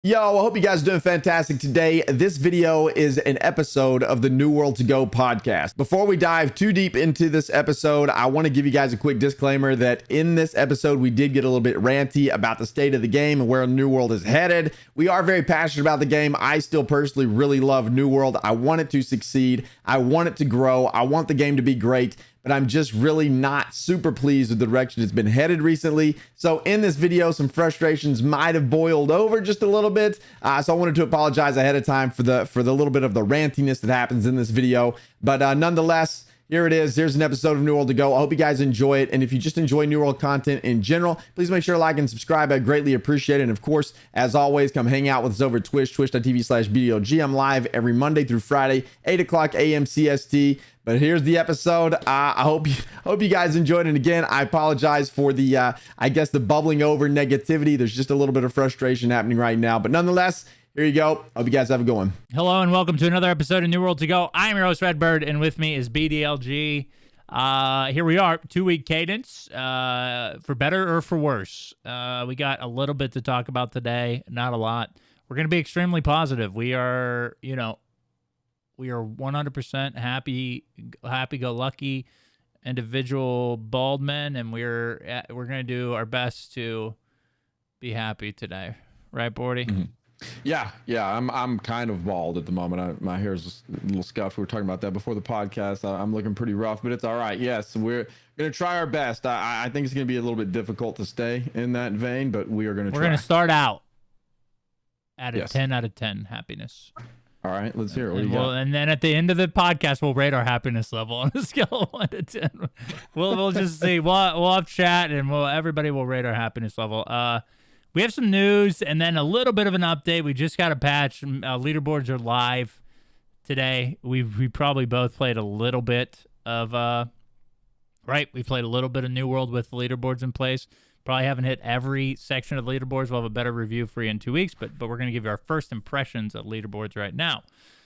Yo, I hope you guys are doing fantastic today. This video is an episode of the New World to Go podcast. Before we dive too deep into this episode, I want to give you guys a quick disclaimer that in this episode, we did get a little bit ranty about the state of the game and where New World is headed. We are very passionate about the game. I still personally really love New World. I want it to succeed. I want it to grow. I want the game to be great. But I'm just really not super pleased with the direction it's been headed recently. So in this video, some frustrations might have boiled over just a little bit. So I wanted to apologize ahead of time for the little bit of the rantiness that happens in this video. But nonetheless, here it is. Here's an episode of New World to Go. I hope you guys enjoy it. And if you just enjoy New World content in general, please make sure to like and subscribe. I greatly appreciate it. And of course, as always, come hang out with us over at Twitch, twitch.tv/BDLG. I'm live every Monday through Friday, 8 o'clock a.m. CST. But here's the episode. I hope you guys enjoyed it. And again, I apologize for the, I guess, the bubbling over negativity. There's just a little bit of frustration happening right now. But nonetheless, here you go. Hope you guys have a good one. Hello and welcome to another episode of New World to Go. I'm your host, Redbird, and with me is BDLG. Here we are, 2-week cadence, for better or for worse. We got a little bit to talk about today, not a lot. We're going to be extremely positive. We are 100% happy-go-lucky individual bald men, and we're going to do our best to be happy today. Right, Bordy? Mm-hmm. Yeah. I'm kind of bald at the moment. My hair is a little scuffed. We were talking about that before the podcast. I'm looking pretty rough, but it's all right. Yes, we're going to try our best. I think it's going to be a little bit difficult to stay in that vein, but we are going to try. We're going to start out at a 10 out of 10 happiness. All right, let's hear it. What do you got? And then at the end of the podcast, we'll rate our happiness level on a scale of 1 to 10. We'll just see. We'll have chat, and everybody will rate our happiness level. We have some news, and then a little bit of an update. We just got a patch. Leaderboards are live today. We probably both played a little bit of we played a little bit of New World with leaderboards in place. Probably haven't hit every section of leaderboards. We'll have a better review for you in 2 weeks, but we're going to give you our first impressions of leaderboards right now.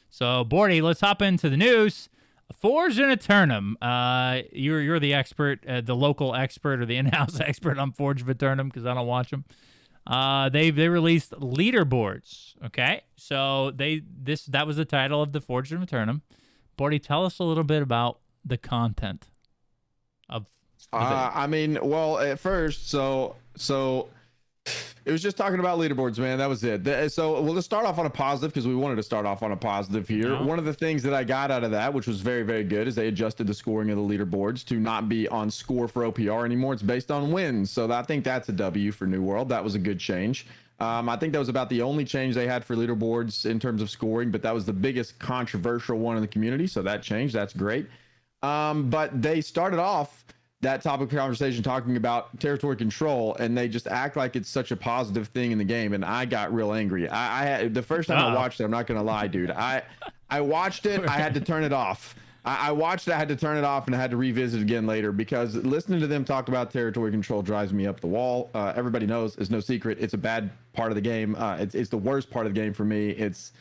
So, Bordy, let's hop into the news. Forged in Eternum. You're the expert, the local expert or the in-house expert on Forged in Eternum because I don't watch them. They released leaderboards. Okay, so that was the title of the Forged in Eternum. Bordy, tell us a little bit about the content of. At first, so it was just talking about leaderboards, man. That was it. So we'll just start off on a positive because we wanted to start off on a positive here. No. One of the things that I got out of that, which was very, very good, is they adjusted the scoring of the leaderboards to not be on score for OPR anymore. It's based on wins. So I think that's a W for New World. That was a good change. I think that was about the only change they had for leaderboards in terms of scoring, but that was the biggest controversial one in the community. So that changed. That's great. But they started off that topic of conversation talking about territory control, and they just act like it's such a positive thing in the game, and I got real angry. The first time I watched it, I'm not gonna lie, dude, I watched it, I had to turn it off. I watched it, I had to turn it off, and I had to revisit it again later because listening to them talk about territory control drives me up the wall. Everybody knows, it's no secret, it's a bad part of the game. It's the worst part of the game for me. It's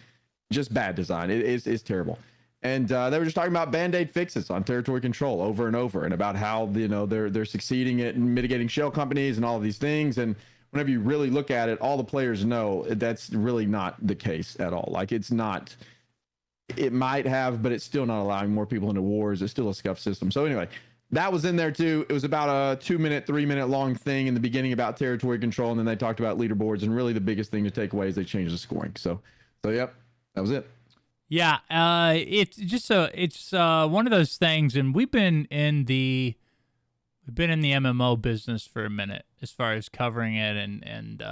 just bad design. It's terrible. And they were just talking about band-aid fixes on territory control over and over, and about how they're succeeding at mitigating shell companies and all of these things. And whenever you really look at it, all the players know that's really not the case at all. Like, it's not. It might have, but it's still not allowing more people into wars. It's still a scuff system. So anyway, that was in there too. It was about a 2-minute, 3-minute long thing in the beginning about territory control, and then they talked about leaderboards. And really, the biggest thing to take away is they changed the scoring. So yep, that was it. Yeah, it's just it's one of those things, and we've been in the MMO business for a minute as far as covering it and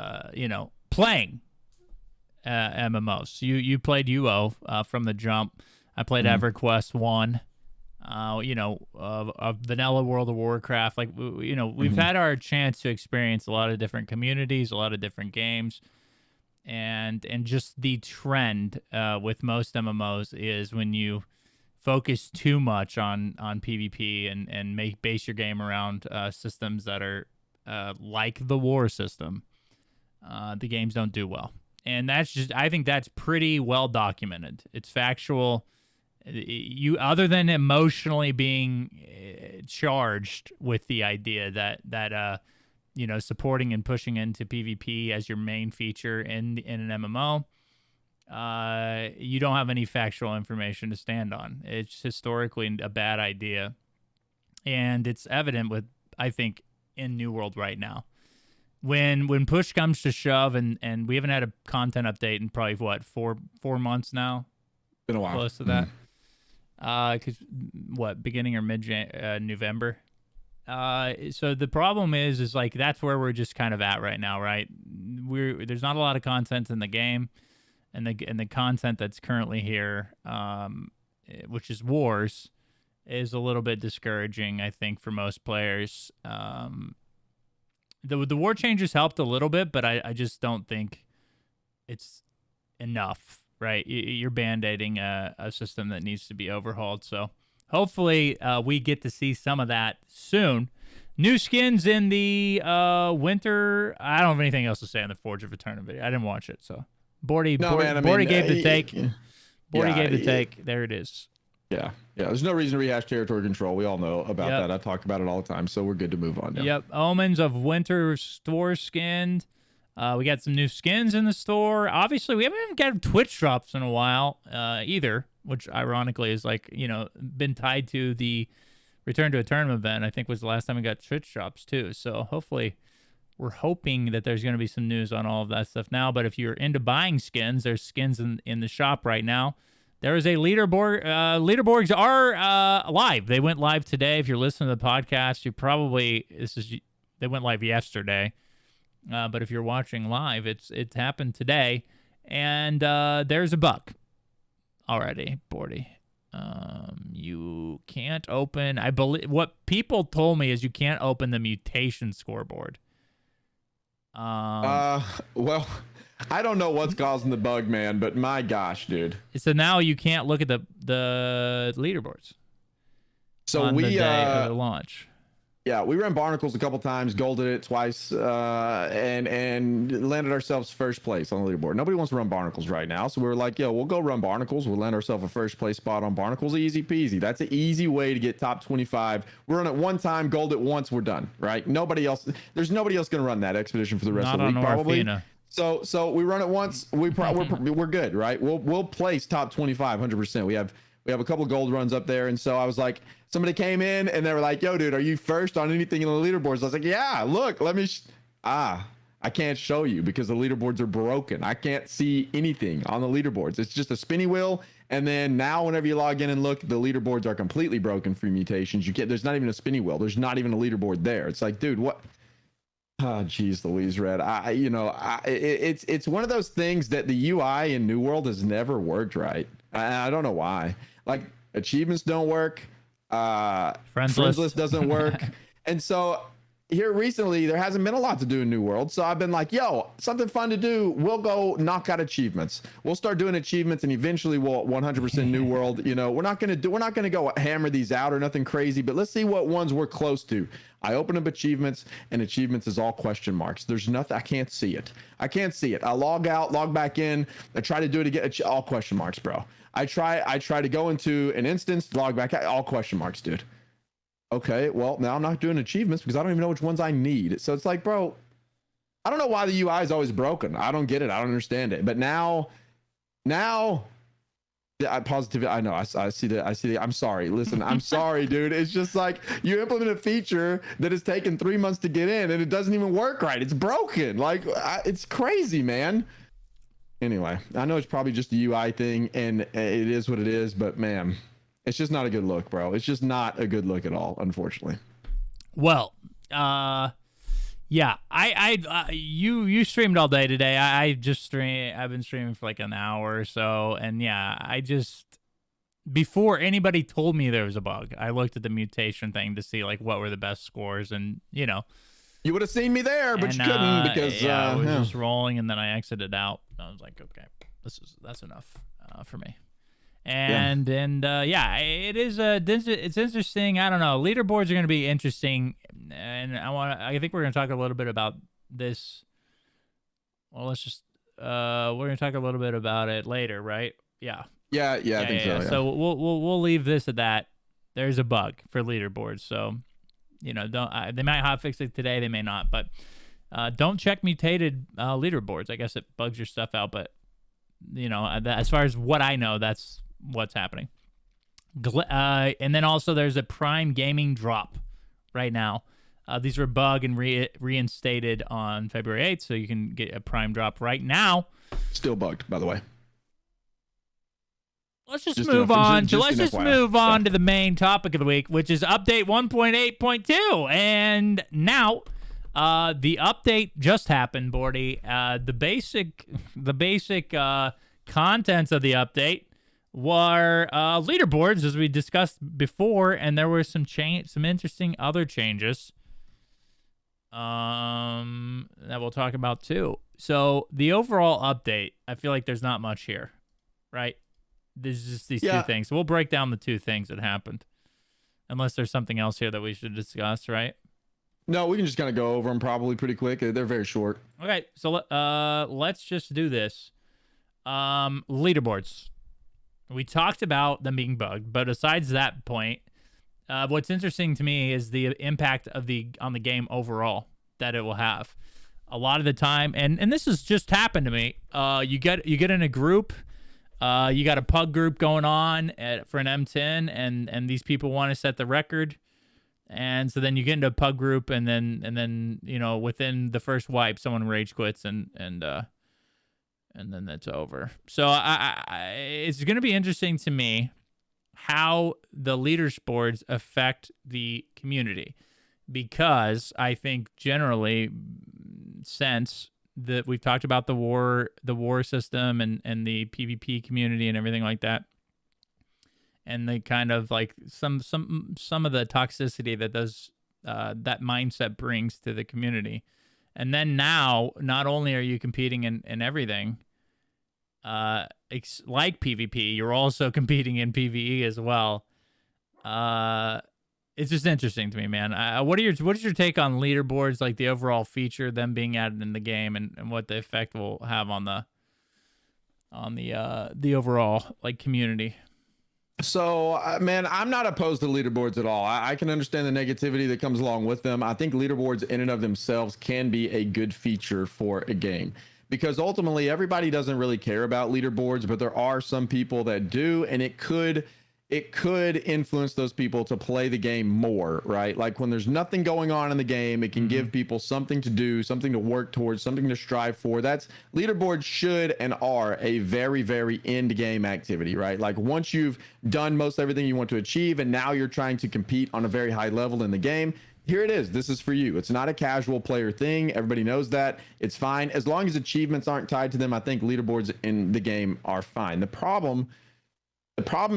playing MMOs. You played UO from the jump. I played EverQuest 1. Vanilla World of Warcraft. Like we've had our chance to experience a lot of different communities, a lot of different games. And just the trend with most MMOs is when you focus too much on PvP and base your game around systems that are like the war system, the games don't do well. And I think that's pretty well documented. It's factual. You, other than emotionally being charged with the idea that supporting and pushing into PvP as your main feature in an MMO, you don't have any factual information to stand on. It's historically a bad idea. And it's evident with, I think, in New World right now. When push comes to shove, and we haven't had a content update in probably, what, four months now? Been a while. Close to that. Because, beginning or mid-November? So the problem is like that's where we're just kind of at right now, right? There's not a lot of content in the game, and the content that's currently here, which is Wars, is a little bit discouraging, I think, for most players. The war changes helped a little bit, but I just don't think it's enough, right? You're band-aiding a system that needs to be overhauled. So hopefully we get to see some of that soon. New skins in the winter. I don't have anything else to say on the Forge of Eternity video. I didn't watch it, so Bordy gave the take. Bordy gave the take. There it is. Yeah. There's no reason to rehash territory control. We all know about that. I talk about it all the time, so we're good to move on now. Yep. Omens of Winter store skinned. We got some new skins in the store. Obviously, we haven't got Twitch drops in a while either, which ironically is been tied to the Return to a Tournament event. I think was the last time we got Twitch drops too. So hopefully, we're hoping that there's going to be some news on all of that stuff now. But if you're into buying skins, there's skins in the shop right now. There is a leaderboard. Leaderboards are live. They went live today. If you're listening to the podcast, they went live yesterday. But if you're watching live, it's happened today, and there's a bug already, Bordy. You can't open. I believe what people told me is you can't open the mutation scoreboard. Well, I don't know what's causing the bug, man, but my gosh, dude. So now you can't look at the leaderboards. So on the day of the launch. Yeah, we ran Barnacles a couple times, golded it twice, and landed ourselves first place on the leaderboard. Nobody wants to run Barnacles right now, so we were like, yo, we'll go run Barnacles. We'll land ourselves a first place spot on Barnacles. Easy peasy. That's an easy way to get top 25. We run it one time, gold it once, we're done, right? There's nobody else going to run that expedition for the rest of the week, probably. So we run it once, we're good, right? We'll place top 25 100%. We have a couple of gold runs up there, and so I was like, somebody came in and they were like, yo, dude, are you first on anything in the leaderboards? I was like, yeah, look, let me I can't show you because the leaderboards are broken. I can't see anything on the leaderboards. It's just a spinny wheel, and then now whenever you log in and look, the leaderboards are completely broken for mutations. There's not even a spinny wheel. There's not even a leaderboard there. It's like, dude, what? Oh, geez, Louise Red. It's one of those things that the UI in New World has never worked right. I don't know why. Like, achievements don't work. Friends list doesn't work. And so here recently, there hasn't been a lot to do in New World. So I've been like, yo, something fun to do. We'll go knock out achievements. We'll start doing achievements, and eventually we'll 100% New World. We're not going to go hammer these out or nothing crazy, but let's see what ones we're close to. I open up achievements, and achievements is all question marks. There's nothing. I can't see it. I log out, log back in. I try to do it again. All question marks, bro. I try to go into an instance, log back out, all question marks, dude. Okay, well, now I'm not doing achievements because I don't even know which ones I need. So it's like, bro, I don't know why the UI is always broken. I don't get it. I don't understand it. But now, positivity. I know. I see that. I'm sorry. Listen, I'm sorry, dude. It's just like you implement a feature that has taken 3 months to get in, and it doesn't even work right. It's broken. Like, it's crazy, man. Anyway, I know it's probably just a UI thing, and it is what it is, but man, it's just not a good look, bro. It's just not a good look at all, unfortunately. Well, yeah, you streamed all day today. I've been streaming for like an hour or so, and yeah, before anybody told me there was a bug, I looked at the mutation thing to see like what were the best scores, and you would have seen me there, but you couldn't because I was just rolling, and then I exited out. I was like, okay, that's enough for me. And it is it's interesting. I don't know. Leaderboards are going to be interesting, and I think we're going to talk a little bit about this. Well, we're going to talk a little bit about it later, right? Yeah. Yeah, I think so. Yeah. So we'll leave this at that. There's a bug for leaderboards, so they might hotfix it today, they may not, but Don't check mutated leaderboards. I guess it bugs your stuff out, but as far as what I know, that's what's happening. And then also there's a Prime Gaming drop right now. These were bug and reinstated on February 8th, so you can get a Prime drop right now. Still bugged, by the way. Let's just move on. Let's just move on to the main topic of the week, which is update 1.8.2. And now, the update just happened, Bordy. The basic contents of the update were leaderboards, as we discussed before, and there were some interesting other changes that we'll talk about too. So the overall update, I feel like there's not much here, right? There's just these two things. So we'll break down the two things that happened, unless there's something else here that we should discuss, right? No, we can just kind of go over them probably pretty quick. They're very short. Okay, so let's just do this. Leaderboards. We talked about them being bugged, but besides that point, what's interesting to me is the impact on the game overall that it will have. A lot of the time, and this has just happened to me. You get in a group. You got a pug group going on for an M10, and these people want to set the record, and so then you get into a pug group, and then within the first wipe, someone rage quits, and then that's over. So it's going to be interesting to me how the leaderboards affect the community, because I think generally, since that we've talked about the war system and the PvP community and everything like that, and the kind of like some of the toxicity that that mindset brings to the community. And then now, not only are you competing in everything, like PvP, you're also competing in PvE as well. It's just interesting to me, man. What is your take on leaderboards, like the overall feature, them being added in the game, and what the effect will have on the overall like community? So, man, I'm not opposed to leaderboards at all. I can understand the negativity that comes along with them. I think leaderboards in and of themselves can be a good feature for a game, because ultimately everybody doesn't really care about leaderboards, but there are some people that do, and it could influence those people to play the game more, right? Like when there's nothing going on in the game, it can give people something to do, something to work towards, something to strive for. That's leaderboards should and are a very, very end game activity, right? Like once you've done most everything you want to achieve, and now you're trying to compete on a very high level in the game, here it is. This is for you. It's not a casual player thing. Everybody knows that. It's fine. As long as achievements aren't tied to them, I think leaderboards in the game are fine. The problem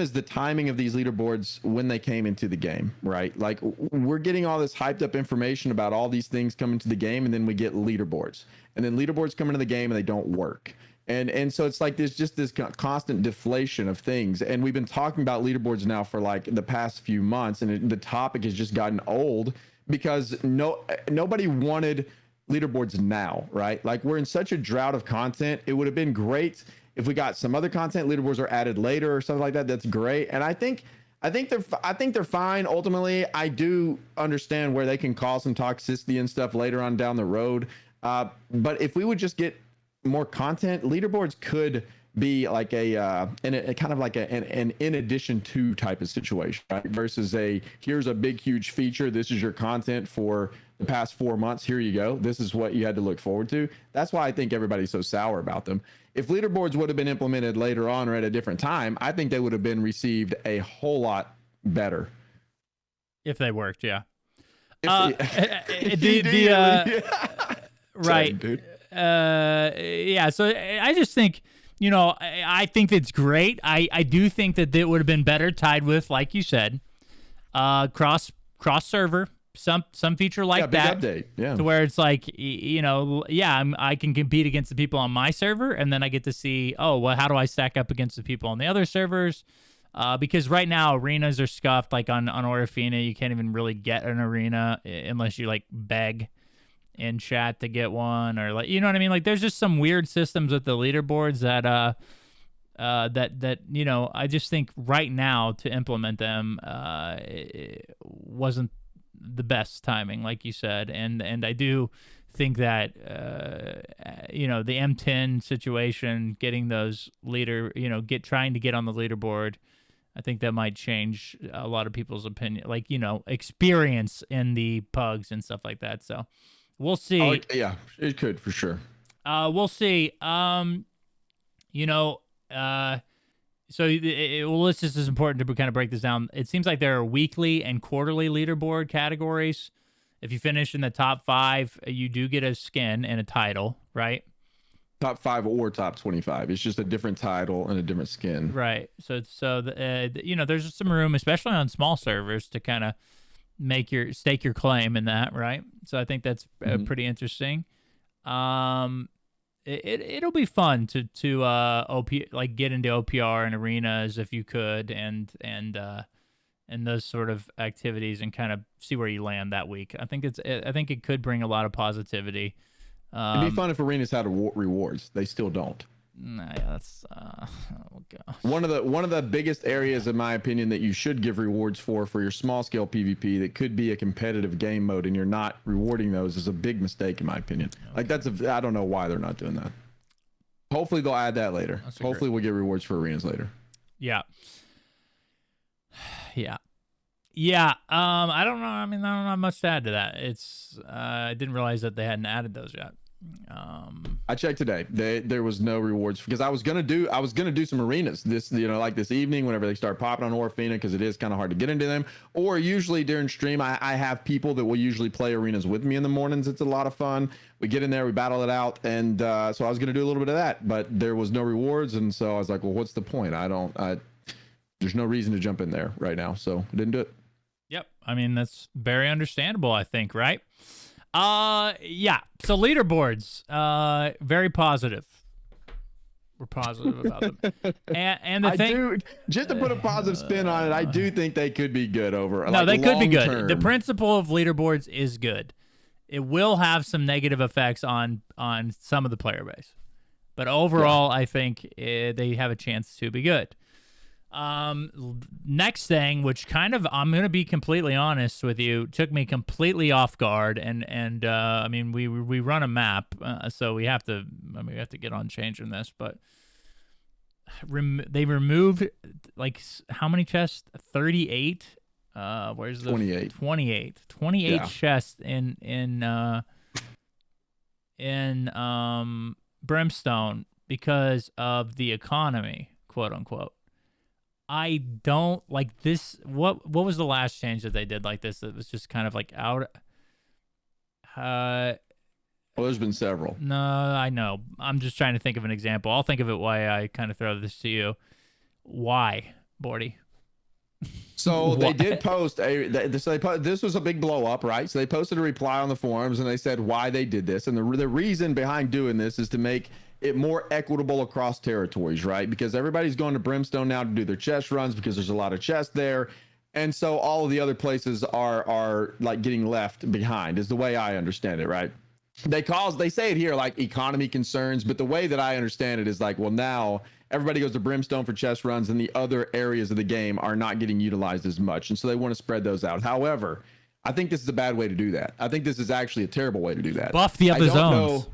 is the timing of these leaderboards when they came into the game, right? Like we're getting all this hyped up information about all these things coming to the game, and then we get leaderboards, and then leaderboards come into the game and they don't work. And so it's like there's just this constant deflation of things. And we've been talking about leaderboards now for like the past few months, and the topic has just gotten old because nobody wanted leaderboards now, right? Like we're in such a drought of content. It would have been great if we got some other content, leaderboards are added later or something like that. That's great. And I think they're fine. Ultimately, I do understand where they can cause some toxicity and stuff later on down the road. But if we would just get more content, leaderboards could be like a kind of like an in addition to type of situation, right? Versus here's a big, huge feature. This is your content for the past 4 months. Here you go. This is what you had to look forward to. That's why I think everybody's so sour about them. If leaderboards would have been implemented later on or at a different time, I think they would have been received a whole lot better. If they worked, yeah. Right. Yeah. So I just think, I think it's great. I do think that it would have been better tied with, like you said, cross server. Some feature like that, big update. Yeah, to where it's like, I can compete against the people on my server, and then I get to see, how do I stack up against the people on the other servers? Because right now arenas are scuffed. Like on Orifina, you can't even really get an arena unless you like beg in chat to get one, or like, you know what I mean? Like there's just some weird systems with the leaderboards that I just think right now to implement them it wasn't the best timing, like you said, and I do think that the M10 situation, getting those trying to get on the leaderboard, I think that might change a lot of people's opinion, like experience in the pugs and stuff like that. So we'll see. Oh, yeah, it could for sure. We'll see. So this is important to kind of break this down. It seems like there are weekly and quarterly leaderboard categories. If you finish in the top 5, you do get a skin and a title, right? Top 5 or top 25. It's just a different title and a different skin. Right. So there's some room, especially on small servers, to kind of stake your claim in that, right? So I think that's pretty interesting. It'll be fun to get into OPR and arenas if you could, and those sort of activities, and kind of see where you land that week. I think it could bring a lot of positivity. It'd be fun if arenas had rewards. They still don't. Nah, yeah, that's oh gosh. One of the biggest areas, in my opinion, that you should give rewards for your small scale PvP that could be a competitive game mode, and you're not rewarding those, is a big mistake in my opinion. Okay. Like I don't know why they're not doing that. Hopefully they'll add that later. Hopefully we'll get rewards for arenas later. Yeah. Yeah. I don't know. I mean, I don't have much to add to that. I didn't realize that they hadn't added those yet. I checked today. There was no rewards, because I was gonna do some arenas this evening whenever they start popping on Orfina, because it is kind of hard to get into them. Or usually during stream, I have people that will usually play arenas with me in the mornings. It's a lot of fun. We get in there, we battle it out, and so I was gonna do a little bit of that, but there was no rewards, and so I was like, well, what's the point? There's no reason to jump in there right now, so I didn't do it. Yep. I mean, that's very understandable, I think, right? Yeah. So leaderboards, very positive. We're positive about them. And the thing, just to put a positive spin on it, I do think they could be good over. No, they could be good. Term. The principle of leaderboards is good. It will have some negative effects on some of the player base, but overall, I think they have a chance to be good. Next thing, which kind of, I'm going to be completely honest with you, took me completely off guard. And I mean, we run a map, so we have to get on changing this, but they removed like how many chests? 38. Where's the 28? 28 chests in Brimstone because of the economy, quote unquote. I don't like this. What was the last change that they did like this? It was just kind of like out. Well, there's been several. No, I know. I'm just trying to think of an example. I'll think of it why I kind of throw this to you. Why, Bordy? So they did post this was a big blow up, right? So they posted a reply on the forums, and they said why they did this, and the reason behind doing this is to make it more equitable across territories, right? Because everybody's going to Brimstone now to do their chest runs, because there's a lot of chests there, and so all of the other places are like getting left behind, is the way I understand it, right? They say it here like economy concerns, but the way that I understand it is like, well, now everybody goes to Brimstone for chest runs, and the other areas of the game are not getting utilized as much, and so they want to spread those out. However, I think this is a bad way to do that. I think this is actually a terrible way to do that. Buff the other zones.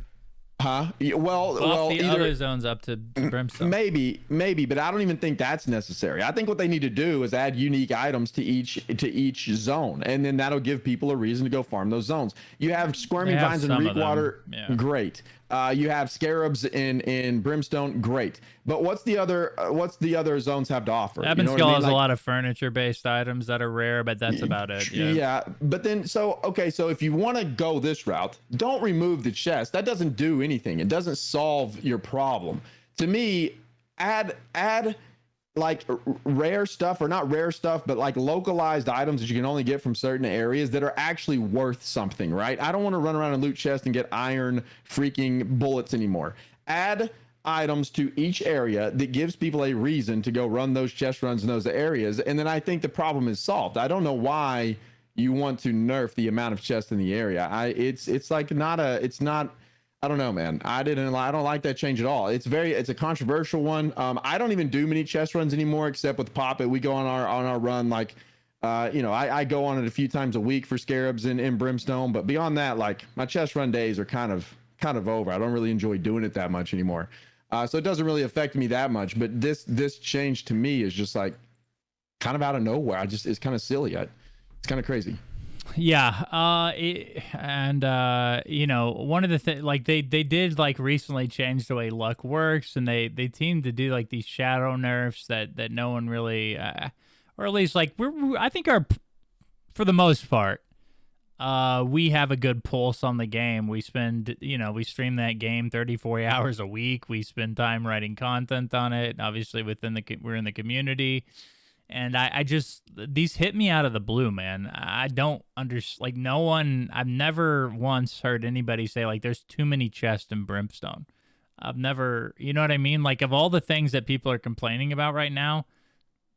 Huh? Well, either other zones up to Brimstone. Maybe, but I don't even think that's necessary. I think what they need to do is add unique items to each zone, and then that'll give people a reason to go farm those zones. You have Squirming Vines and Reekwater, great. You have Scarabs in Brimstone, great. But what's the other zones have to offer? Ebonskull has a lot of furniture-based items that are rare, but that's about it. Yeah. But then, so if you want to go this route, don't remove the chest. That doesn't do anything. It doesn't solve your problem. To me, add like rare stuff, or not rare stuff, but like localized items that you can only get from certain areas that are actually worth something, right? I don't want to run around and loot chests and get iron freaking bullets anymore. Add items to each area that gives people a reason to go run those chest runs in those areas, and then I think the problem is solved. I don't know why you want to nerf the amount of chests in the area. It's not. I don't know, man. I don't like that change at all. It's a controversial one. I don't even do many chest runs anymore, except with Pop It. We go on our run like I go on it a few times a week for scarabs in Brimstone, but beyond that, like my chest run days are kind of over. I don't really enjoy doing it that much anymore. So it doesn't really affect me that much, but this change to me is just like kind of out of nowhere. It's kind of silly. It's kind of crazy. Yeah. One of the things, like they did like recently change the way luck works, and they seem to do like these shadow nerfs that no one really, or at least like I think for the most part, we have a good pulse on the game. We we stream that game 34 hours a week. We spend time writing content on it. Obviously we're in the community. And I just, these hit me out of the blue, man. I don't understand, like no one, I've never once heard anybody say like there's too many chests in Brimstone. I've never, you know what I mean? Like of all the things that people are complaining about right now,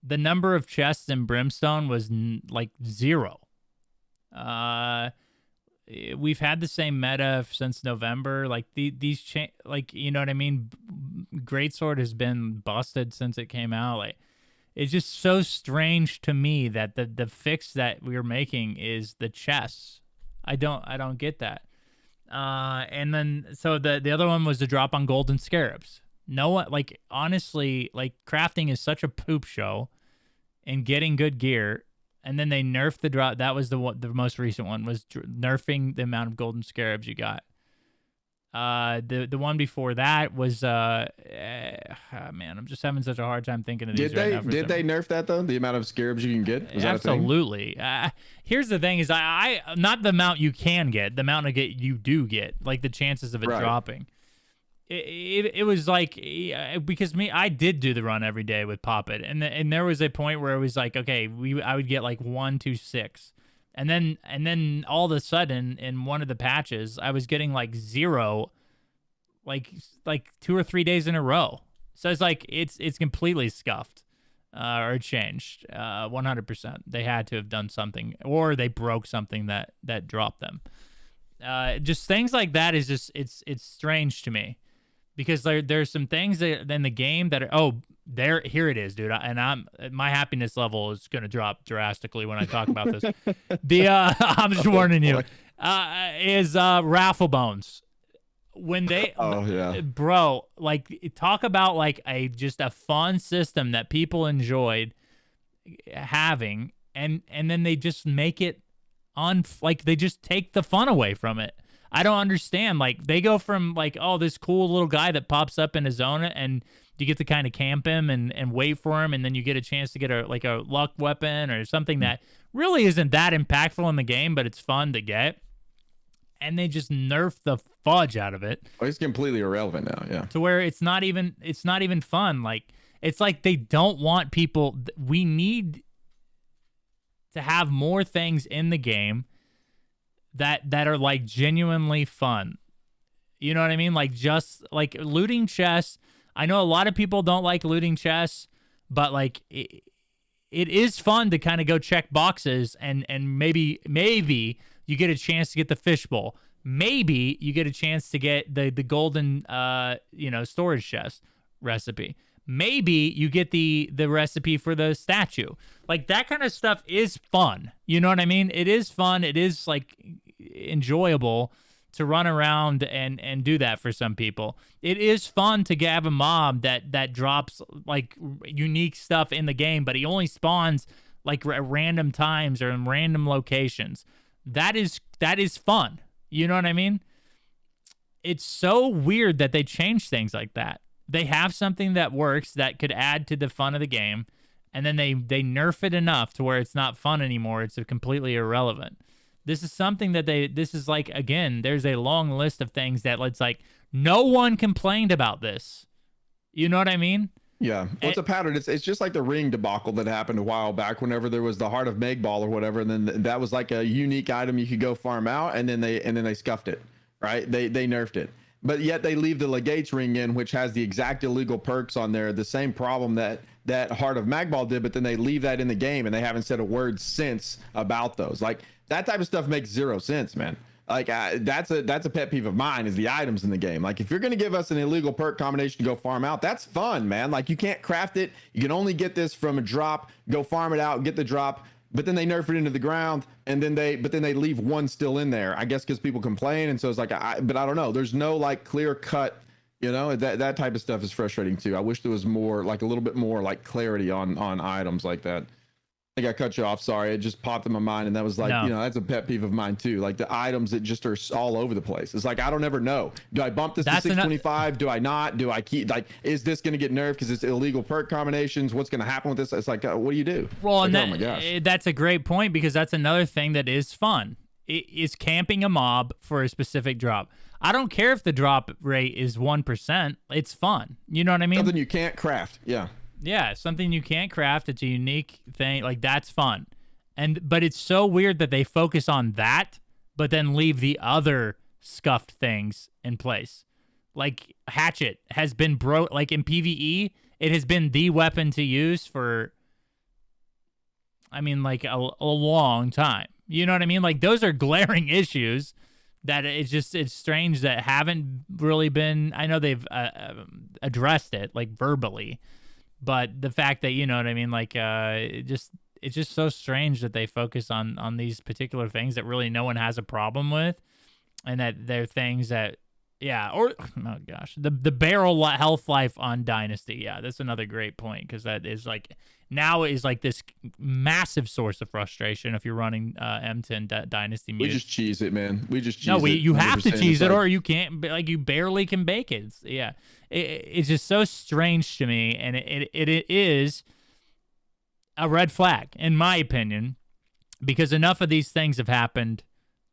the number of chests in Brimstone was like 0. We've had the same meta since November. Like like, you know what I mean? Greatsword has been busted since it came out. Like, it's just so strange to me that the fix that we're making is the chests. I don't get that. And then so the other one was the drop on golden scarabs. No one, like honestly, like crafting is such a poop show and getting good gear. And then they nerfed the drop. That was the most recent one was nerfing the amount of golden scarabs you got. The one before that was man, I'm just having such a hard time thinking of these. Did they nerf that though? The amount of scarabs you can get? Was Absolutely. Here's the thing: is I not the amount you can get, the amount you do get, like the chances of it dropping. It was like because I did do the run every day with Poppet, and there was a point where it was like okay, I would get like 1 to 6. And then all of a sudden in one of the patches, I was getting like 0, like 2 or 3 days in a row. So it's like it's completely scuffed, or changed, 100%. They had to have done something, or they broke something that dropped them. Just things like that is just it's strange to me, because there's some things that in the game that are here it is, dude. My happiness level is going to drop drastically when I talk about this. I'm just warning you, is raffle bones. When they, bro, like talk about like just a fun system that people enjoyed having, and then they just make it like they just take the fun away from it. I don't understand. Like they go from like, oh, this cool little guy that pops up in a zone and you get to kind of camp him and wait for him, and then you get a chance to get a luck weapon or something that really isn't that impactful in the game, but it's fun to get. And they just nerf the fudge out of it. Oh, it's completely irrelevant now, yeah. To where it's not even fun. Like it's like they don't want people. We need to have more things in the game that are like genuinely fun. You know what I mean? Like just like looting chests. I know a lot of people don't like looting chests, but like it is fun to kind of go check boxes and maybe you get a chance to get the fishbowl. Maybe you get a chance to get the golden storage chest recipe. Maybe you get the recipe for the statue. Like that kind of stuff is fun. You know what I mean? It is fun. It is like enjoyable to run around and do that for some people. It is fun to have a mob that drops like unique stuff in the game, but he only spawns like at random times or in random locations. That is fun. You know what I mean? It's so weird that they change things like that. They have something that works that could add to the fun of the game, and then they nerf it enough to where it's not fun anymore. It's completely irrelevant. This is something that this is like, again, there's a long list of things that it's like, no one complained about this. You know what I mean? Yeah. Well, it's a pattern. It's just like the ring debacle that happened a while back whenever there was the Heart of Megball or whatever. And then that was like a unique item you could go farm out, and then they scuffed it, right? They nerfed it. But yet they leave the Legate's ring in, which has the exact illegal perks on there. The same problem that Heart of Magball did, but then they leave that in the game, and they haven't said a word since about those. Like that type of stuff makes 0 sense, man. Like that's a pet peeve of mine, is the items in the game. Like if you're going to give us an illegal perk combination to go farm out, that's fun, man. Like you can't craft it. You can only get this from a drop, go farm it out, get the drop, but then they nerf it into the ground, and then they leave one still in there. I guess because people complain, and so it's like, but I don't know. There's no like clear cut, you know, that type of stuff is frustrating too. I wish there was more, like a little bit more like clarity on items like that. I think I cut you off. Sorry, it just popped in my mind, and that was like, No. you know, that's a pet peeve of mine too. Like the items that just are all over the place. It's like I don't ever know. Do I bump this to 625? Do I not? Do I keep like? Is this going to get nerfed because it's illegal perk combinations? What's going to happen with this? It's like, what do you do? Well, like, and oh my gosh. that's a great point, because that's another thing that is fun. Is camping a mob for a specific drop. I don't care if the drop rate is 1%. It's fun. You know what I mean? Something you can't craft. Yeah. Yeah, something you can't craft. It's a unique thing. Like, that's fun. But it's so weird that they focus on that, but then leave the other scuffed things in place. Like, Hatchet has been like in PvE, it has been the weapon to use for, I mean, like a long time. You know what I mean? Like, those are glaring issues that it's strange that haven't really been, I know they've addressed it like verbally, but the fact that, you know what I mean? Like, it's just so strange that they focus on these particular things that really no one has a problem with, and that they're things that, yeah, or, oh gosh, the barrel health life on Dynasty. Yeah, that's another great point, because that is like, now is like this massive source of frustration if you're running M10 Dynasty Mute. We just cheese it, man. We just cheese no, it. you have to 100%. cheese It's it, like, or you can't, like, you barely can bake it. It's just so strange to me, and it is a red flag, in my opinion, because enough of these things have happened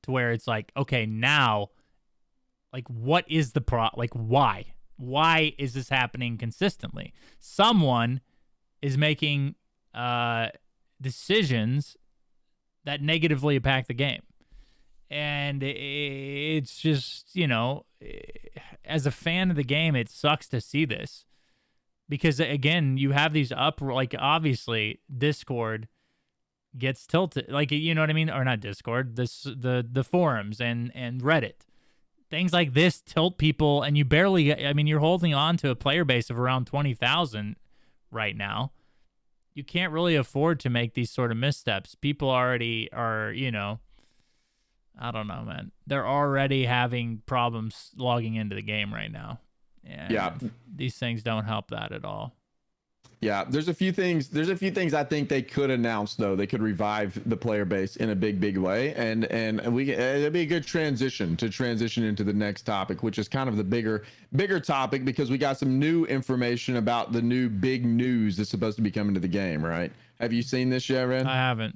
to where it's like, okay, now, like, what is the like, why? Why is this happening consistently? Someone is making decisions that negatively impact the game. And it's just, you know, as a fan of the game, it sucks to see this. Because, again, you have these like, obviously, Discord gets tilted. Like, you know what I mean? Or not Discord, the forums and Reddit. Things like this tilt people, and you barely, I mean, you're holding on to a player base of around 20,000 right now. You can't really afford to make these sort of missteps. People already are, you know, I don't know, man. They're already having problems logging into the game right now. And yeah. These things don't help that at all. Yeah, there's a few things I think they could announce, though. They could revive the player base in a big way, and it'd be a good transition into the next topic, which is kind of the bigger topic, because we got some new information about the new big news that's supposed to be coming to the game, right? Have you seen this yet, Ren? I haven't.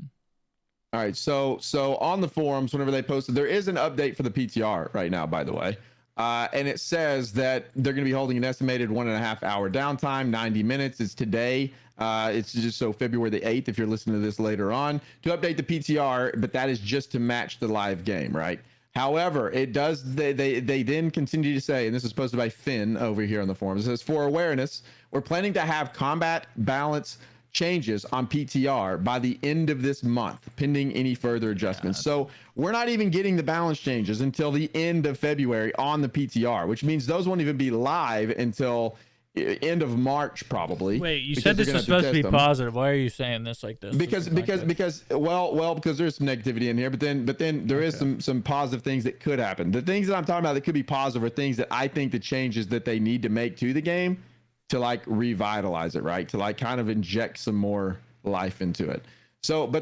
All right, so on the forums, whenever they posted, there is an update for the PTR right now, by the way. And it says that they're going to be holding an estimated 1.5 hour downtime, 90 minutes. It's today. It's just so February the 8th, if you're listening to this later on, to update the PTR, but that is just to match the live game, right? However, it does, they then continue to say, and this is posted by Finn over here on the forums, it says, for awareness, we're planning to have combat balance changes on PTR by the end of this month, pending any further adjustments. Yeah. So we're not even getting the balance changes until the end of February on the PTR, which means those won't even be live until end of March, probably. Wait, you said this was supposed to be positive. Why are you saying this like this? Because there's some negativity in here, but then there is some positive things that could happen. The things that I'm talking about that could be positive are things that I think the changes that they need to make to the game to like revitalize it, right? To like kind of inject some more life into it. So, all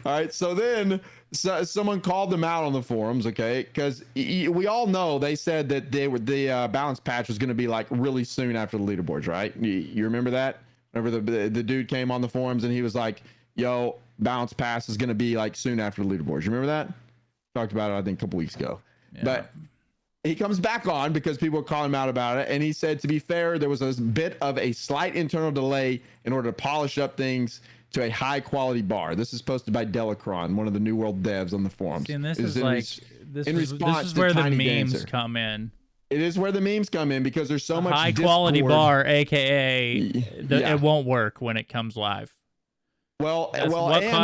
right. So then someone called them out on the forums, okay? Because we all know they said that the balance patch was going to be like really soon after the leaderboards, right? You remember that? Remember the dude came on the forums and he was like, yo, balance pass is going to be like soon after the leaderboards. You remember that? Talked about it, I think, a couple weeks ago. Yeah. But he comes back on because people were calling him out about it. And he said, to be fair, there was a bit of a slight internal delay in order to polish up things to a high quality bar. This is posted by Delacron, one of the New World devs on the forums. See, and this is where the memes come in. It is where the memes come in because there's so much high quality bar, aka it won't work when it comes live. What, and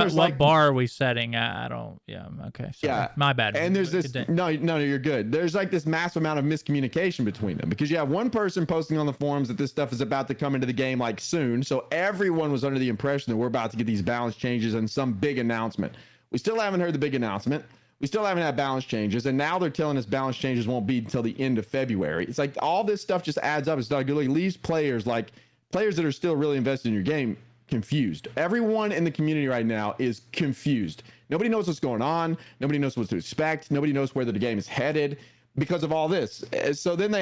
there's what bar are we setting? I don't. Yeah. Okay. Sorry. Yeah, My bad. And there's this. No, you're good. There's like this massive amount of miscommunication between them because you have one person posting on the forums that this stuff is about to come into the game like soon. So everyone was under the impression that we're about to get these balance changes and some big announcement. We still haven't heard the big announcement. We still haven't had balance changes, and now they're telling us balance changes won't be until the end of February. It's like all this stuff just adds up. It's not good. It leaves players that are still really invested in your game confused. Everyone in the community right now is confused. Nobody knows what's going on. Nobody knows what to expect. Nobody knows where the game is headed because of all this. So then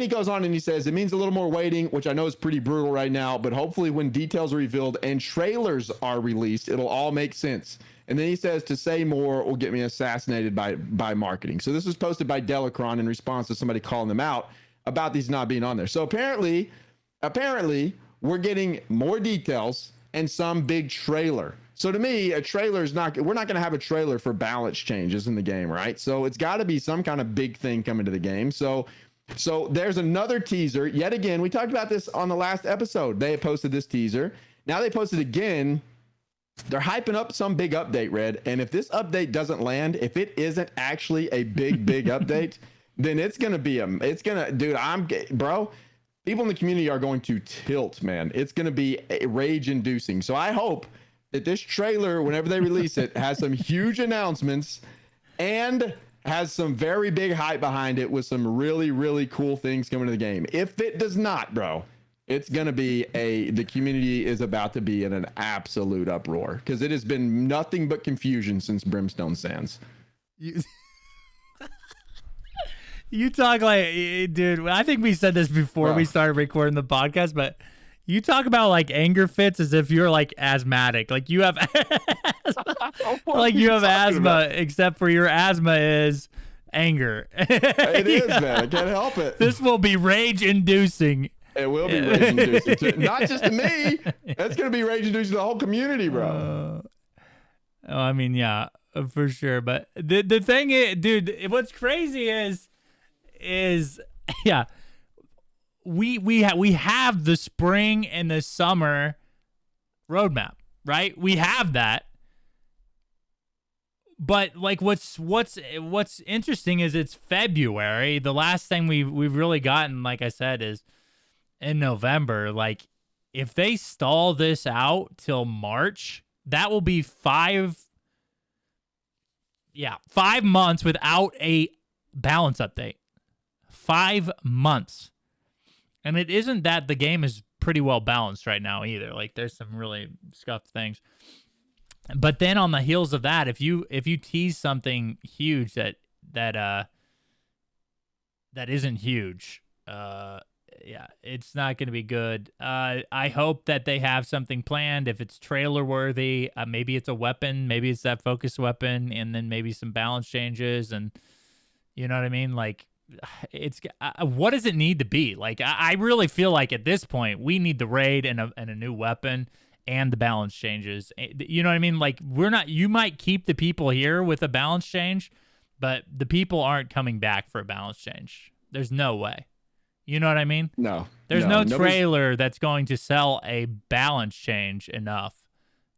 he goes on and he says, it means a little more waiting, which I know is pretty brutal right now, but hopefully when details are revealed and trailers are released, it'll all make sense. And then he says, to say more will get me assassinated by marketing. So this was posted by Delacron in response to somebody calling them out about these not being on there. So apparently we're getting more details and some big trailer. So to me, a trailer is not, we're not going to have a trailer for balance changes in the game, right? So it's got to be some kind of big thing coming to the game. So there's another teaser. Yet again, we talked about this on the last episode. They had posted this teaser. Now they posted again. They're hyping up some big update, Red. And if this update doesn't land, if it isn't actually a big update, then it's going to be dude, bro, people in the community are going to tilt, man. It's going to be rage inducing. So I hope that this trailer, whenever they release it, has some huge announcements and has some very big hype behind it with some really, really cool things coming to the game. If it does not, bro, it's going to be the community is about to be in an absolute uproar because it has been nothing but confusion since Brimstone Sands. You talk like, dude, I think we said this before we started recording the podcast, but you talk about like anger fits as if you're like asthmatic. Like you have, asthma, except for your asthma is anger. It is, man. I can't help it. This will be rage inducing. It will be rage inducing. Not just to me. That's going to be rage inducing to the whole community, bro. I mean, yeah, for sure. But the thing is, dude, what's crazy is yeah, we have the spring and the summer roadmap, right? We have that. But like what's interesting is it's February. The last thing we've really gotten, like I said, is in November. Like if they stall this out till March, that will be 5 months without a balance update. 5 months. And it isn't that the game is pretty well balanced right now either. Like there's some really scuffed things. But then on the heels of that, if you tease something huge that isn't huge, it's not going to be good. I hope that they have something planned. If it's trailer worthy, maybe it's a weapon, maybe it's that focus weapon, and then maybe some balance changes, and you know what I mean? Like, it's what does it need to be? Like, I really feel like at this point we need the raid and a new weapon and the balance changes. You know what I mean? Like, you might keep the people here with a balance change, but the people aren't coming back for a balance change. There's no way. You know what I mean? No. There's no trailer that's going to sell a balance change enough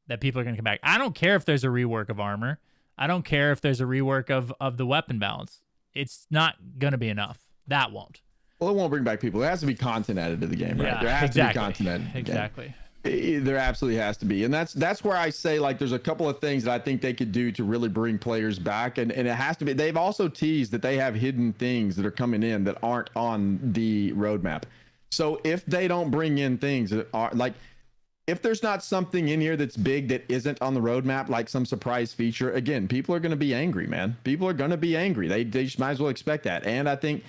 that people are going to come back. I don't care if there's a rework of armor. I don't care if there's a rework of the weapon balance. It's not going to be enough. That won't. Well, it won't bring back people. There has to be content added to the game, right? Yeah, there has to be content added to the game. There absolutely has to be. And that's where I say, like, there's a couple of things that I think they could do to really bring players back. And it has to be. They've also teased that they have hidden things that are coming in that aren't on the roadmap. So if they don't bring in things that are, like, if there's not something in here that's big that isn't on the roadmap, like some surprise feature, again, people are going to be angry, man. People are going to be angry. They just might as well expect that. And I think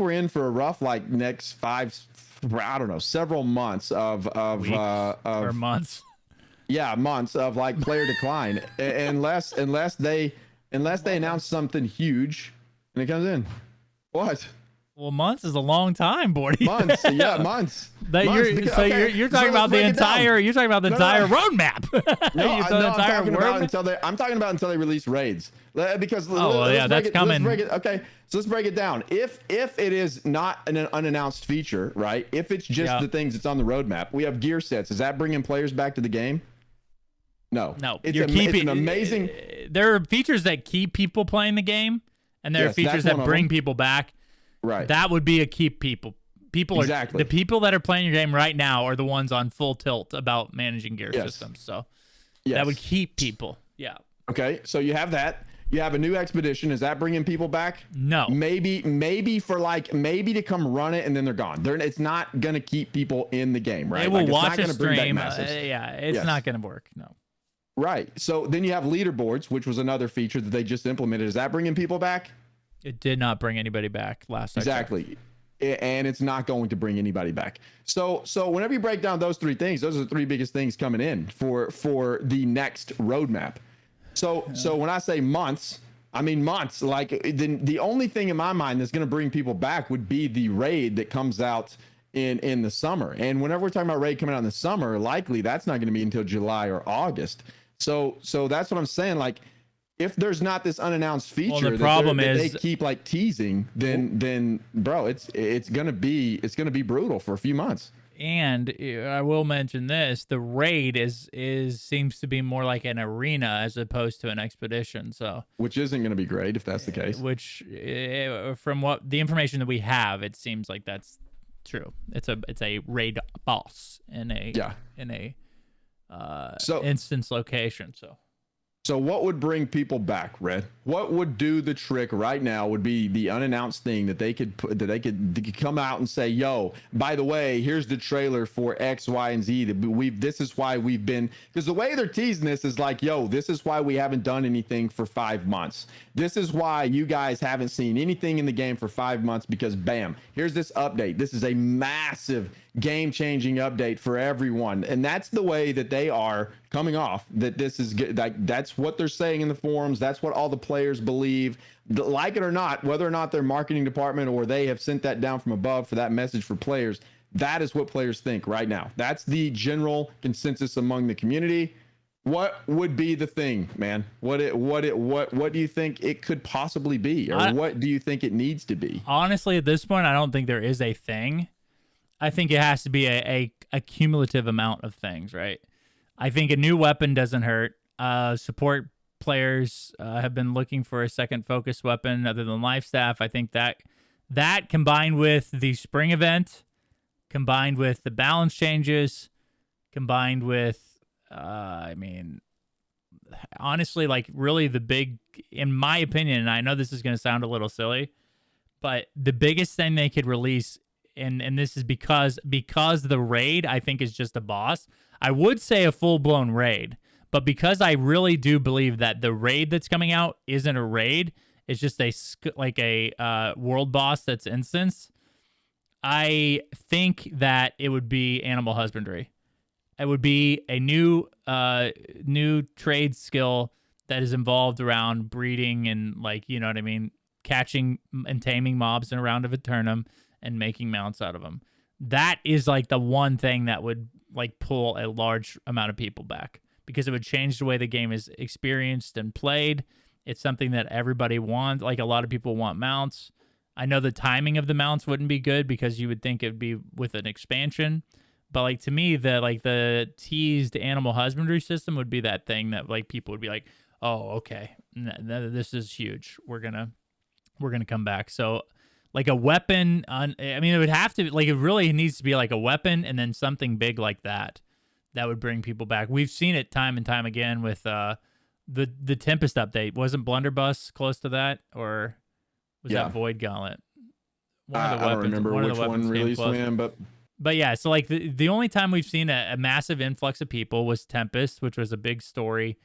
we're in for a rough, like, next several months of or months. Yeah, months of like player decline, unless they announce something huge and it comes in. What? Well, months is a long time, Bordy. Months, yeah, months. You're talking about the entire. You're talking about the entire roadmap. I'm talking about until they release raids. Because that's coming. So let's break it down. If it is not an unannounced feature, right? If it's just the things that's on the roadmap, we have gear sets. Is that bringing players back to the game? No. No, It's, you're it's an amazing. There are features that keep people playing the game, and there are features that bring people back. Right. That would be a keep people. Exactly. The people that are playing your game right now are the ones on full tilt about managing gear systems. So that would keep people. Yeah. Okay. So you have that. You have a new expedition. Is that bringing people back? No. Maybe for maybe to come run it and then they're gone. It's not going to keep people in the game, right? They will watch a it's not gonna stream. bring back masses. It's not going to work. No. Right. So then you have leaderboards, which was another feature that they just implemented. Is that bringing people back? It did not bring anybody back last time. Exactly. And it's not going to bring anybody back. So whenever you break down those three things, those are the three biggest things coming in for the next roadmap. So when I say months, I mean months. Like the only thing in my mind that's going to bring people back would be the raid that comes out in the summer. And whenever we're talking about raid coming out in the summer, likely that's not going to be until July or August. So that's what I'm saying. Like, if there's not this unannounced feature, the problem that is they keep like teasing, then bro, it's gonna be brutal for a few months. And I will mention this: the raid seems to be more like an arena as opposed to an expedition. So, which isn't going to be great if that's the case. Which, from what the information that we have, it seems like that's true. It's a raid boss in a instance location. So what would bring people back, Red? What would do the trick right now would be the unannounced thing that they could come out and say, yo, by the way, here's the trailer for X, Y, and Z. This is why we've been, because the way they're teasing this is like, yo, this is why we haven't done anything for 5 months. This is why you guys haven't seen anything in the game for 5 months, because bam, here's this update. This is a massive game-changing update for everyone. And that's the way that they are coming off, that this is like, that's what they're saying in the forums. That's what all the players believe, like it or not, whether or not their marketing department or they have sent that down from above for that message for players. That is what players think right now. That's the general consensus among the community. What would be the thing, man? What do you think it could possibly be, or what do you think it needs to be? Honestly, at this point, I don't think there is a thing. I think it has to be a cumulative amount of things, right? I think a new weapon doesn't hurt. Support players have been looking for a second focus weapon other than life staff. I think that combined with the spring event, combined with the balance changes, combined with, honestly, like really the big, in my opinion, and I know this is going to sound a little silly, but the biggest thing they could release, and this is because the raid, I think, is just a boss. I would say a full-blown raid, but because I really do believe that the raid that's coming out isn't a raid, it's just a world boss that's instance, I think that it would be animal husbandry. It would be a new trade skill that is involved around breeding and, like, you know what I mean, catching and taming mobs in a round of Eternum and making mounts out of them. That is like the one thing that would like pull a large amount of people back, because it would change the way the game is experienced and played. It's something that everybody wants. Like, a lot of people want mounts. I know the timing of the mounts wouldn't be good because you would think it'd be with an expansion. But like, to me, the teased animal husbandry system would be that thing that like people would be like, oh, okay, this is huge. We're gonna come back. So like a weapon it would have to, like, it really needs to be like a weapon and then something big like that would bring people back. We've seen it time and time again with the Tempest update. Wasn't Blunderbuss close to that, or was that Void Gauntlet? I don't remember which one released when, but yeah. So like the only time we've seen a massive influx of people was Tempest, which was a big story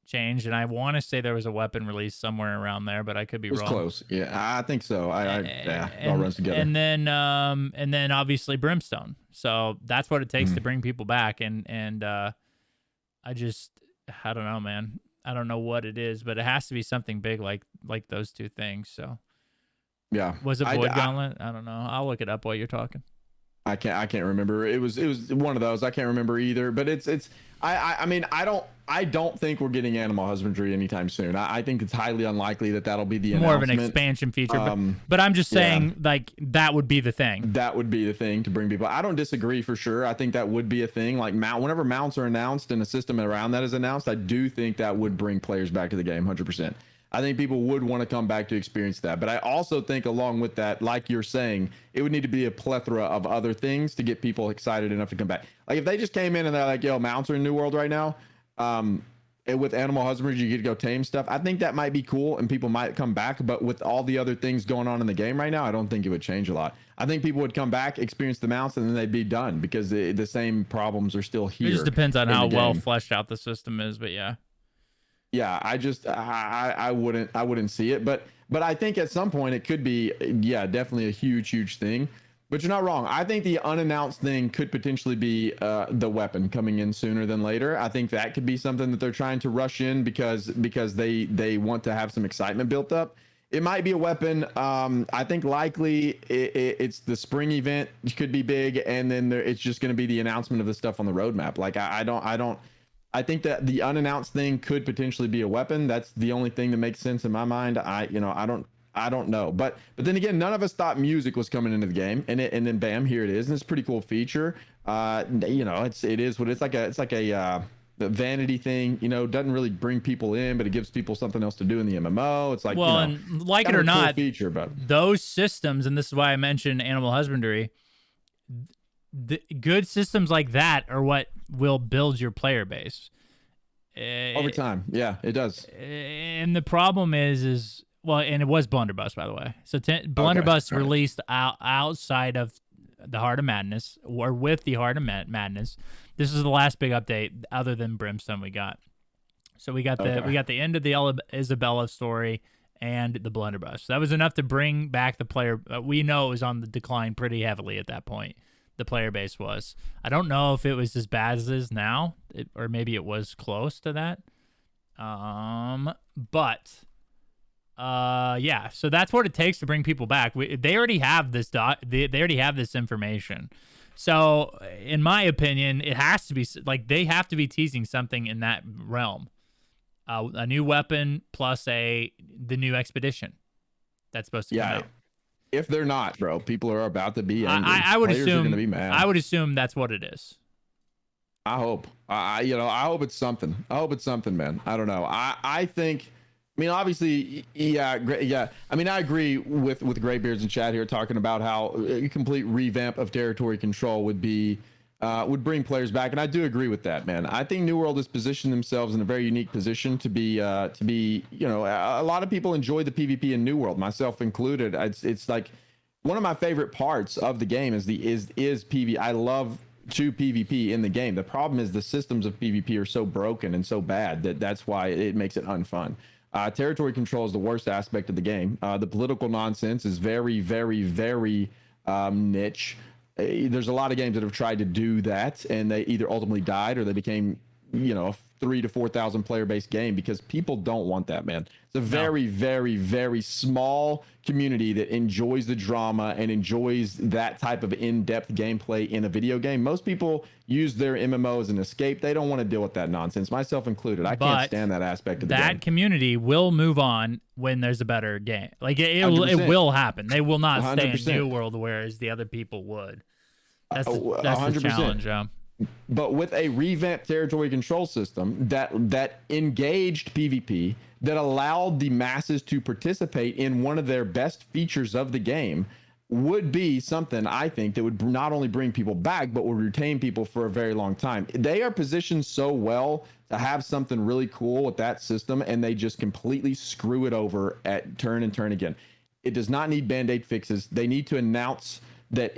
change, and I want to say there was a weapon release somewhere around there, but I could be wrong. Close. Yeah, I think so. It all runs together. And then obviously Brimstone. So that's what it takes to bring people back. And I don't know, man. I don't know what it is, but it has to be something big like those two things. So yeah. Was it Void Gauntlet? I don't know. I'll look it up while you're talking. I can't remember. It was one of those. I can't remember either. But it's I mean, I don't think we're getting animal husbandry anytime soon. I think it's highly unlikely that that'll be the more of announcement. an expansion feature. But I'm just saying, like, that would be the thing. That would be the thing to bring people. I don't disagree for sure. I think that would be a thing. Like whenever mounts are announced and a system around that is announced, I do think that would bring players back to the game 100%. I think people would want to come back to experience that. But I also think along with that, like you're saying, it would need to be a plethora of other things to get people excited enough to come back. Like if they just came in and they're like, yo, mounts are in New World right now. And with animal husbandry, you get to go tame stuff. I think that might be cool and people might come back. But with all the other things going on in the game right now, I don't think it would change a lot. I think people would come back, experience the mounts, and then they'd be done because the same problems are still here. It just depends on how well fleshed out the system is. But yeah. Yeah, I wouldn't see it, but I think at some point it could be, yeah, definitely a huge thing. But you're not wrong. I think the unannounced thing could potentially be the weapon coming in sooner than later. I think that could be something that they're trying to rush in because they want to have some excitement built up. It might be a weapon. I think likely it's the spring event could be big, and then it's just going to be the announcement of the stuff on the roadmap. Like I think that the unannounced thing could potentially be a weapon. That's the only thing that makes sense in my mind. I don't know. But then again, none of us thought music was coming into the game, and then bam, here it is, and it's a pretty cool feature. It is what it's like a vanity thing. Doesn't really bring people in, but it gives people something else to do in the MMO. It's like, and like it or not, cool feature, but those systems, and this is why I mentioned animal husbandry. The good systems like that are what will build your player base over time. Yeah, it does. And the problem is well, and it was Blunderbuss, by the way. So Blunderbuss released outside of the Heart of Madness, or with the Heart of Madness. This is the last big update other than Brimstone we got. So we got the end of the Isabella story and the Blunderbuss. That was enough to bring back the player. We know it was on the decline pretty heavily at that point. The player base was. I don't know if it was as bad as it is now, or maybe it was close to that. Yeah. So that's what it takes to bring people back. They already have this they already have this information. So in my opinion, it has to be like they have to be teasing something in that realm. A new weapon plus the new expedition that's supposed to come out. If they're not, bro, people are about to be angry. I would Players assume. Are gonna be mad. I would assume that's what it is. I hope. I hope it's something. I hope it's something, man. I don't know. I think. I mean, obviously, yeah. I mean, I agree with Graybeards in chat here talking about how a complete revamp of territory control would bring players back, and I do agree with that, man. I think New World has positioned themselves in a very unique position to be. A lot of people enjoy the PvP in New World, myself included. It's like one of my favorite parts of the game is PvP. I love PvP in the game. The problem is the systems of PvP are so broken and so bad that's why it makes it unfun. Territory control is the worst aspect of the game. The political nonsense is very, very, very niche. There's a lot of games that have tried to do that, and they either ultimately died or they became, a 3,000 to 4,000 player based game because people don't want that, man. It's a very, very, very small community that enjoys the drama and enjoys that type of in-depth gameplay in a video game. Most people use their MMO as an escape. They don't want to deal with that nonsense, myself included. I can't stand that aspect of the game. That community will move on when there's a better game. Like it will happen. They will not 100%. Stay in New World, whereas the other people would. That's the challenge, yeah. But with a revamped territory control system that engaged PvP, that allowed the masses to participate in one of their best features of the game, would be something I think that would not only bring people back, but would retain people for a very long time. They are positioned so well to have something really cool with that system, and they just completely screw it over at turn and turn again. It does not need band-aid fixes. They need to announce that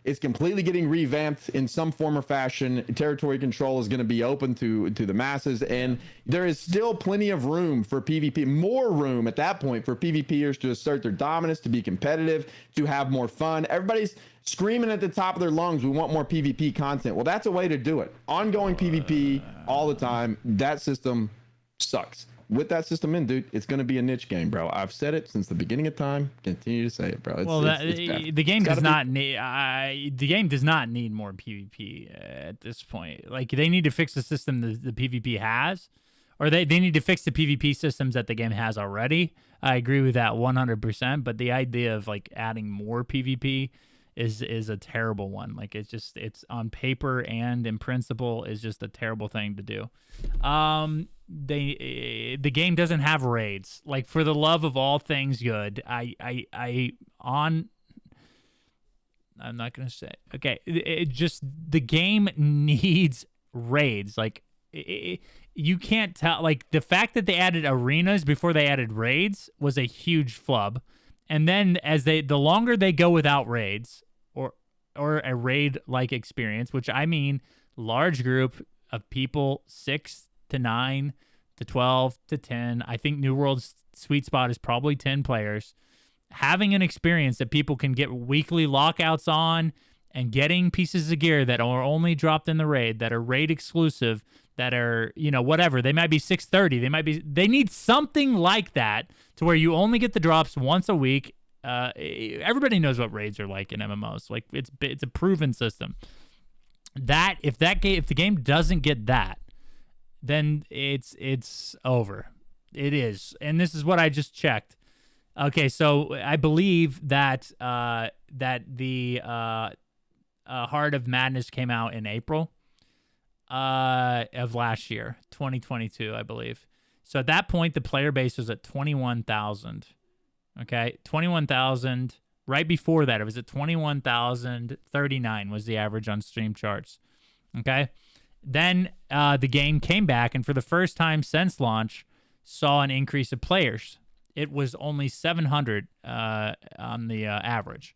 it's completely getting revamped in some form or fashion. Territory control is going to be open to the masses, and there is still plenty of room for PvP, more room at that point for PvPers to assert their dominance, to be competitive, to have more fun. Everybody's screaming at the top of their lungs, we want more PvP content. Well, that's a way to do it. Ongoing PvP all the time. That system sucks. with that system in, dude, it's going to be a niche game, bro. I've said it since the beginning of time. Continue to say it, bro. The game does not need. The game does not need more PvP at this point. Like, they need to fix the system the PvP has, or they need to fix the PvP systems that the game has already. I agree with that 100%. But the idea of like adding more PvP is a terrible one. Like, it's on paper and in principle is just a terrible thing to do. The game doesn't have raids. Like, for the love of all things good, I'm not gonna say. Okay, the game needs raids. Like, you can't tell. Like, the fact that they added arenas before they added raids was a huge flub. And then the longer they go without raids or a raid-like experience, which I mean large group of people, 6 to 9 to 12 to 10. I think New World's sweet spot is probably 10 players. Having an experience that people can get weekly lockouts on and getting pieces of gear that are only dropped in the raid, that are raid exclusive, that are, whatever. They might be 630. They need something like that to where you only get the drops once a week. Everybody knows what raids are like in MMOs. Like, it's a proven system. If the game doesn't get that, then it's over. It is. And this is what I just checked. Okay, so I believe that the Heart of Madness came out in April of last year, 2022, I believe. So at that point, the player base was at 21,000. Okay, 21,000. Right before that, it was at 21,039 was the average on Stream Charts. Okay, then the game came back, and for the first time since launch, saw an increase of players. It was only 700 on the average.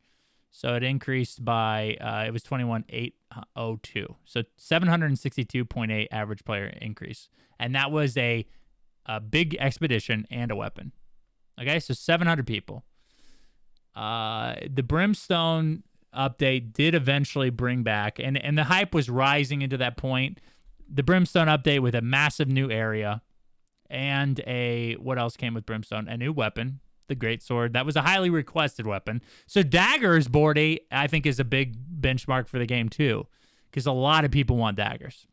So it increased by, it was 21,802. So 762.8 average player increase. And that was a big expedition and a weapon. Okay, so 700 people. The Brimstone update did eventually bring back, and the hype was rising into that point. The Brimstone update with a massive new area and what else came with Brimstone? A new weapon, the Greatsword. That was a highly requested weapon. So daggers, Bordy, I think is a big benchmark for the game too, because a lot of people want daggers.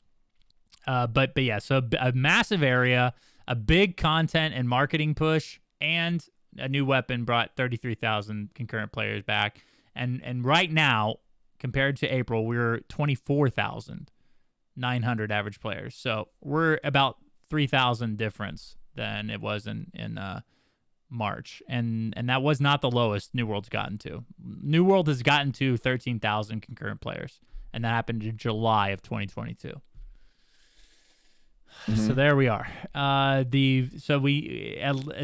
But yeah, so a massive area, a big content and marketing push, and a new weapon brought 33,000 concurrent players back. And right now, compared to April, we're 24,900 average players. So we're about 3,000 difference than it was in March. And that was not the lowest New World's gotten to. New World has gotten to 13,000 concurrent players. And that happened in July of 2022. So there we are. A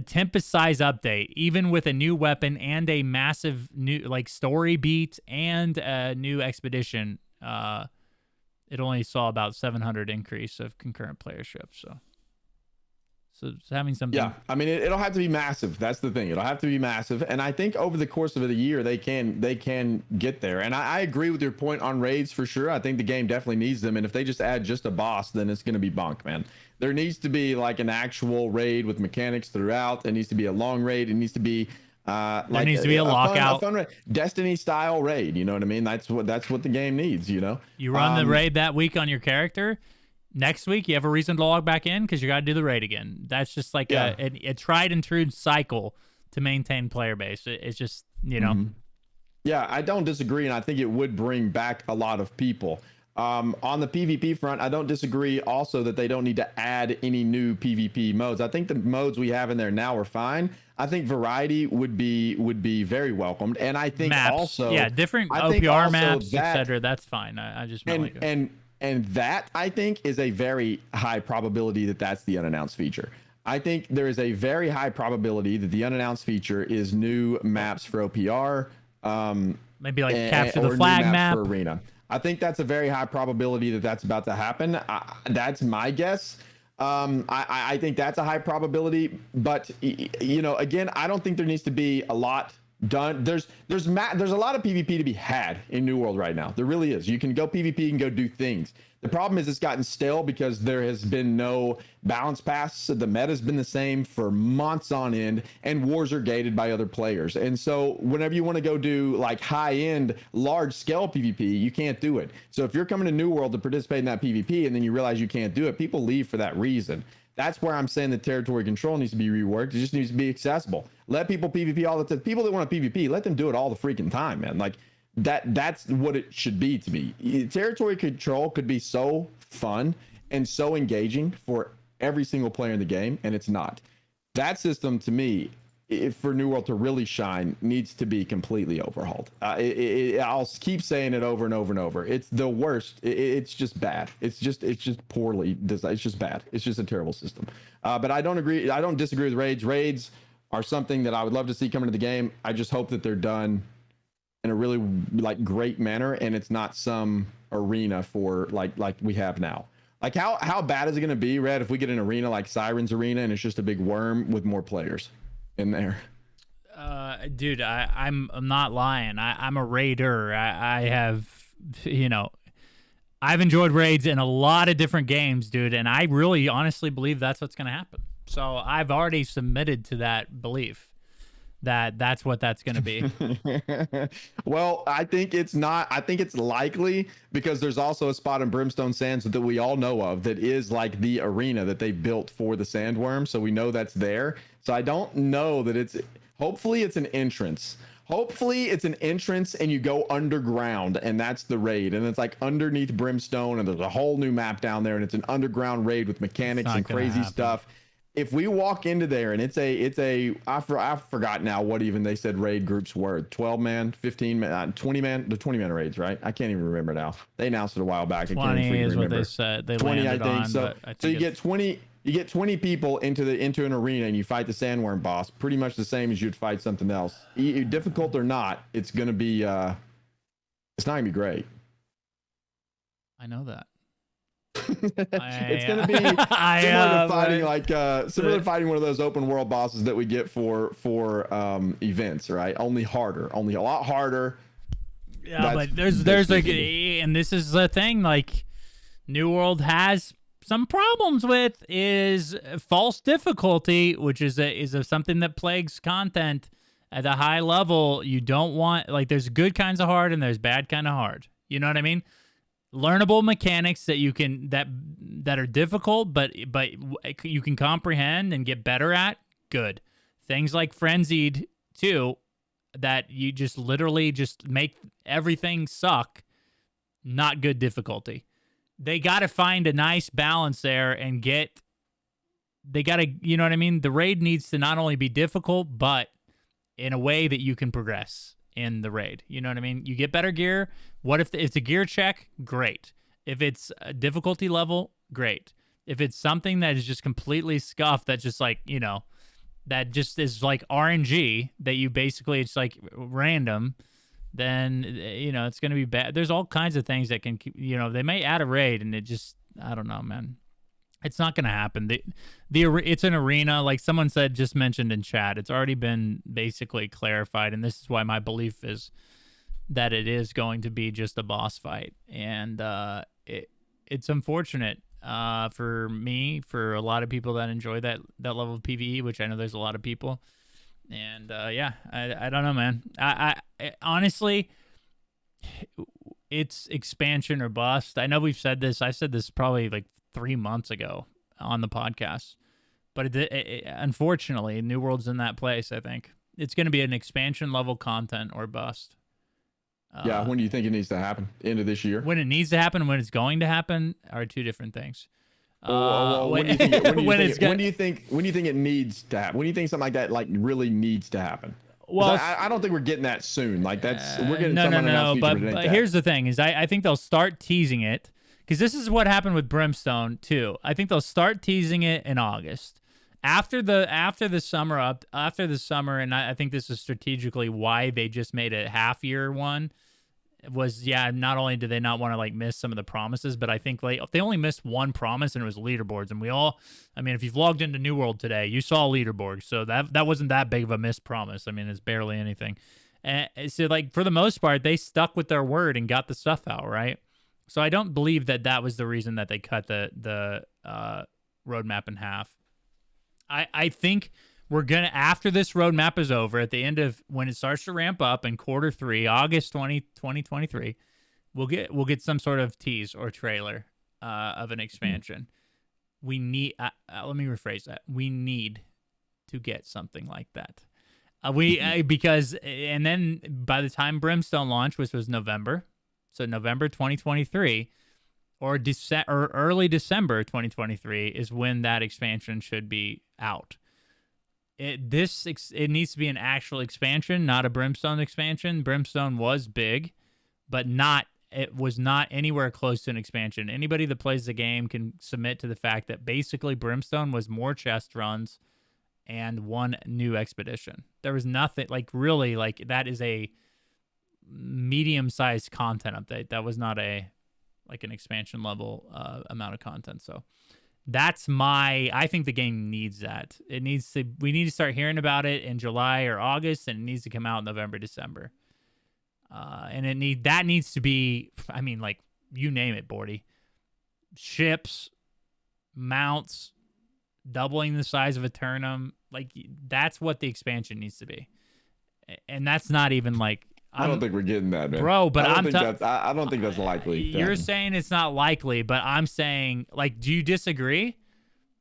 Tempest size update, even with a new weapon and a massive new story beat and a new expedition, it only saw about 700 increase of concurrent playership. So it's having something. Yeah, I mean, it'll have to be massive. That's the thing. It'll have to be massive. And I think over the course of the year, they can get there. And I agree with your point on raids for sure. I think the game definitely needs them. And if they just add just a boss, then it's going to be bunk, man. There needs to be like an actual raid with mechanics throughout. It needs to be a long raid. It needs to be there needs to be a lockout, fun raid, Destiny style raid. You know what I mean? That's what the game needs. You run the raid that week on your character. Next week, you have a reason to log back in because you got to do the raid again. That's just like a tried and true cycle to maintain player base. It's just, Yeah, I don't disagree, and I think it would bring back a lot of people. On the PvP front, I don't disagree also that they don't need to add any new PvP modes. I think the modes we have in there now are fine. I think variety would be very welcomed, and I think maps. Also different OPR maps, etc. That's fine. I just and that I think is a very high probability that that's the unannounced feature. I think there is a very high probability that the unannounced feature is new maps for OPR. Maybe like capture the flag map for arena. I think that's a very high probability that that's about to happen. That's my guess. I think that's a high probability, but again, I don't think there needs to be a lot done. There's a lot of PvP to be had in New World right now. There really is. You can go PvP and go do things. The problem is it's gotten stale because there has been no balance pass. So the meta's been the same for months on end, and wars are gated by other players. And so whenever you want to go do like high-end, large-scale PvP, you can't do it. So if you're coming to New World to participate in that PvP and then you realize you can't do it, people leave for that reason. That's where I'm saying the territory control needs to be reworked. It just needs to be accessible. Let people PvP all the time. People that want to PvP, let them do it all the freaking time, man. Like that's what it should be to me. Territory control could be so fun and so engaging for every single player in the game, and it's not. That system, to me, for New World to really shine, needs to be completely overhauled. I'll keep saying it over and over and over. It's the worst. It's just bad. It's just poorly designed. It's just bad. It's just a terrible system. But I don't agree. I don't disagree with raids. Raids are something that I would love to see come into the game. I just hope that they're done in a really like great manner, and it's not some arena for like we have now. Like how bad is it going to be, Red, if we get an arena like Siren's Arena and it's just a big worm with more players in there? Dude, I'm not lying. I'm a raider. I have, I've enjoyed raids in a lot of different games, dude, and I really honestly believe that's what's going to happen. So I've already submitted to that belief that that's what that's going to be. Well, I think it's not. I think it's likely because there's also a spot in Brimstone Sands that we all know of that is like the arena that they built for the sandworm. So we know that's there. So I don't know that it's, hopefully it's an entrance. Hopefully it's an entrance and you go underground and that's the raid. And it's like underneath Brimstone and there's a whole new map down there and it's an underground raid with mechanics and crazy stuff. If we walk into there and it's a I forgot now what even they said raid groups were, 12 man, 15 man, 20 man, the 20 man raids, right? I can't even remember now. They announced it a while back. 20 is what they said. They 20, landed I think. On, So, I think so you get 20 people into an arena and you fight the sandworm boss, pretty much the same as you'd fight something else. Difficult or not, it's gonna be it's not gonna be great. I know that. It's gonna be similar to fighting similar to fighting one of those open world bosses that we get for events, right? Only harder, only a lot harder. Yeah, but there's like, and this is the thing, like New World has some problems with is false difficulty, which is something that plagues content at a high level. You don't want, like, there's good kinds of hard and there's bad kind of hard. You know what I mean? Learnable mechanics that you can that are difficult, but you can comprehend and get better at. Good things like Frenzied too, that you just literally just make everything suck. Not good difficulty. They got to find a nice balance there and they got to, you know what I mean? The raid needs to not only be difficult, but in a way that you can progress in the raid. You know what I mean? You get better gear. What if it's a gear check? Great. If it's a difficulty level, great. If it's something that is just completely scuffed, that's just like, that just is like RNG, that you basically, it's like random, then, it's going to be bad. There's all kinds of things that can keep, they may add a raid and it just, I don't know, man. It's not going to happen. It's an arena, like someone just mentioned in chat. It's already been basically clarified, and this is why my belief is that it is going to be just a boss fight. And it's unfortunate for me, for a lot of people that enjoy that level of PvE, which I know there's a lot of people. And I don't know, man. I honestly, it's expansion or bust. I know we've said this. I said this probably like 3 months ago on the podcast, but unfortunately, New World's in that place. I think it's going to be an expansion level content or bust. When do you think it needs to happen? End of this year? When it needs to happen and when it's going to happen are two different things. When do you think it needs to happen? When do you think something like that really needs to happen? Well, I don't think we're getting that soon. Like we're getting no. But here's the thing: is I think they'll start teasing it. Because this is what happened with Brimstone too. I think they'll start teasing it in August, after the summer, and I think this is strategically why they just made a half-year one. was, yeah, not only did they not want to like miss some of the promises, but I think like they only missed one promise, and it was leaderboards. And we all, I mean, if you've logged into New World today, you saw leaderboards, so that wasn't that big of a missed promise. I mean, it's barely anything. And so like for the most part, they stuck with their word and got the stuff out, right? So I don't believe that was the reason that they cut the roadmap in half. I think we're gonna, after this roadmap is over, at the end of when it starts to ramp up in Q3, August 2023, we'll get some sort of tease or trailer of an expansion. We need let me rephrase that. We need to get something like that. Because and then by the time Brimstone launched, which was November, so November 2023 or early December 2023 is when that expansion should be out. It needs to be an actual expansion, not a Brimstone expansion. Brimstone was big, but it was not anywhere close to an expansion. Anybody that plays the game can submit to the fact that basically Brimstone was more chest runs and one new expedition. There was nothing like really like that is a medium-sized content update. That was not an expansion level amount of content. So I think the game needs that. We need to start hearing about it in July or August, and it needs to come out in November, December. And that needs to be, I mean, like, you name it, Bordy. Ships, mounts, doubling the size of a Turnum. Like, that's what the expansion needs to be. And that's not even like, I don't think we're getting that, man. Bro, but I don't think that's likely. You're saying it's not likely, but I'm saying, like, do you disagree?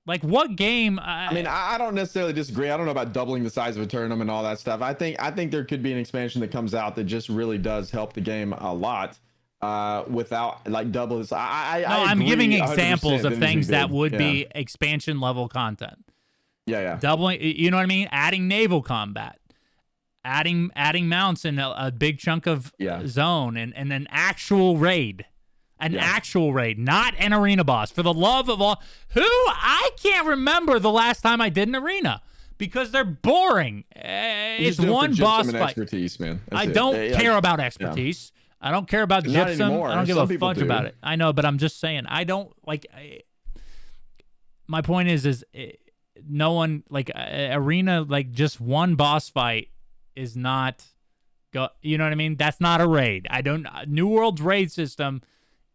Like, what game? I mean, I don't necessarily disagree. I don't know about doubling the size of a Turnum and all that stuff. I think there could be an expansion that comes out that just really does help the game a lot without, like, double this. I'm giving examples of things that would be expansion level content. Yeah. Doubling, you know what I mean? Adding naval combat. Adding mounts in a big chunk of zone and an actual raid. Actual raid, not an arena boss. For the love of all, I can't remember the last time I did an arena because they're boring. It's one boss fight. Expertise, man. I don't care about expertise. I don't care about gypsum. I don't give a fuck about it. I know, but I'm just saying, I don't like. My point is no one like arena, like just one boss fight is not you know what I mean? That's not a raid. New World's raid system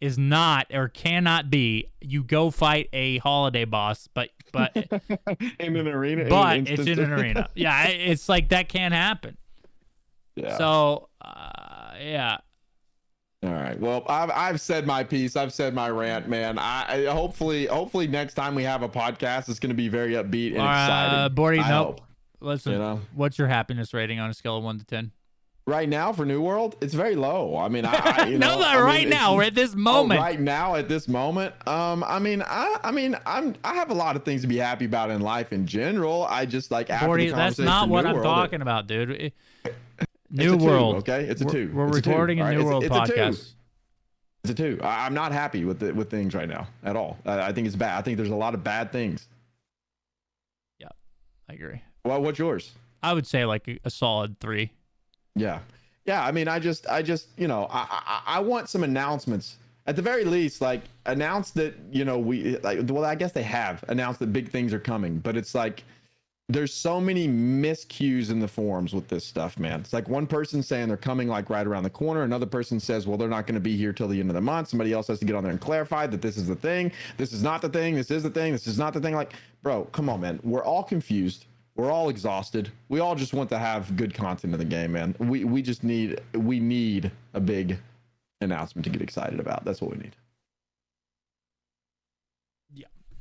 is not or cannot be you go fight a holiday boss, but in an arena, but it's in an arena. Yeah, it's like that can't happen. Yeah. So yeah. All right. Well, I've said my piece. I've said my rant, man. I hopefully next time we have a podcast, it's going to be very upbeat and exciting. Bordy, I hope. Listen, what's your happiness rating on a scale of 1 to 10? Right now for New World, it's very low. I mean, now we're at this moment. Right now at this moment, I have a lot of things to be happy about in life in general. I just like after Bordy, the conversation. That's not what I'm talking about, dude. New World, okay, it's a 2. We're recording a New World podcast. It's a 2. I'm not happy with things right now at all. I think it's bad. I think there's a lot of bad things. Yeah, I agree. Well, what's yours? I would say like a solid 3. Yeah. I mean, I just, I want some announcements at the very least, like announce that, I guess they have announced that big things are coming, but it's like, there's so many miscues in the forums with this stuff, man. It's like one person saying they're coming like right around the corner. Another person says, well, they're not going to be here till the end of the month. Somebody else has to get on there and clarify that this is the thing. This is not the thing. This is the thing. This is not the thing. Like, bro, come on, man. We're all confused. We're all exhausted. We all just want to have good content in the game, man. We need a big announcement to get excited about. That's what we need.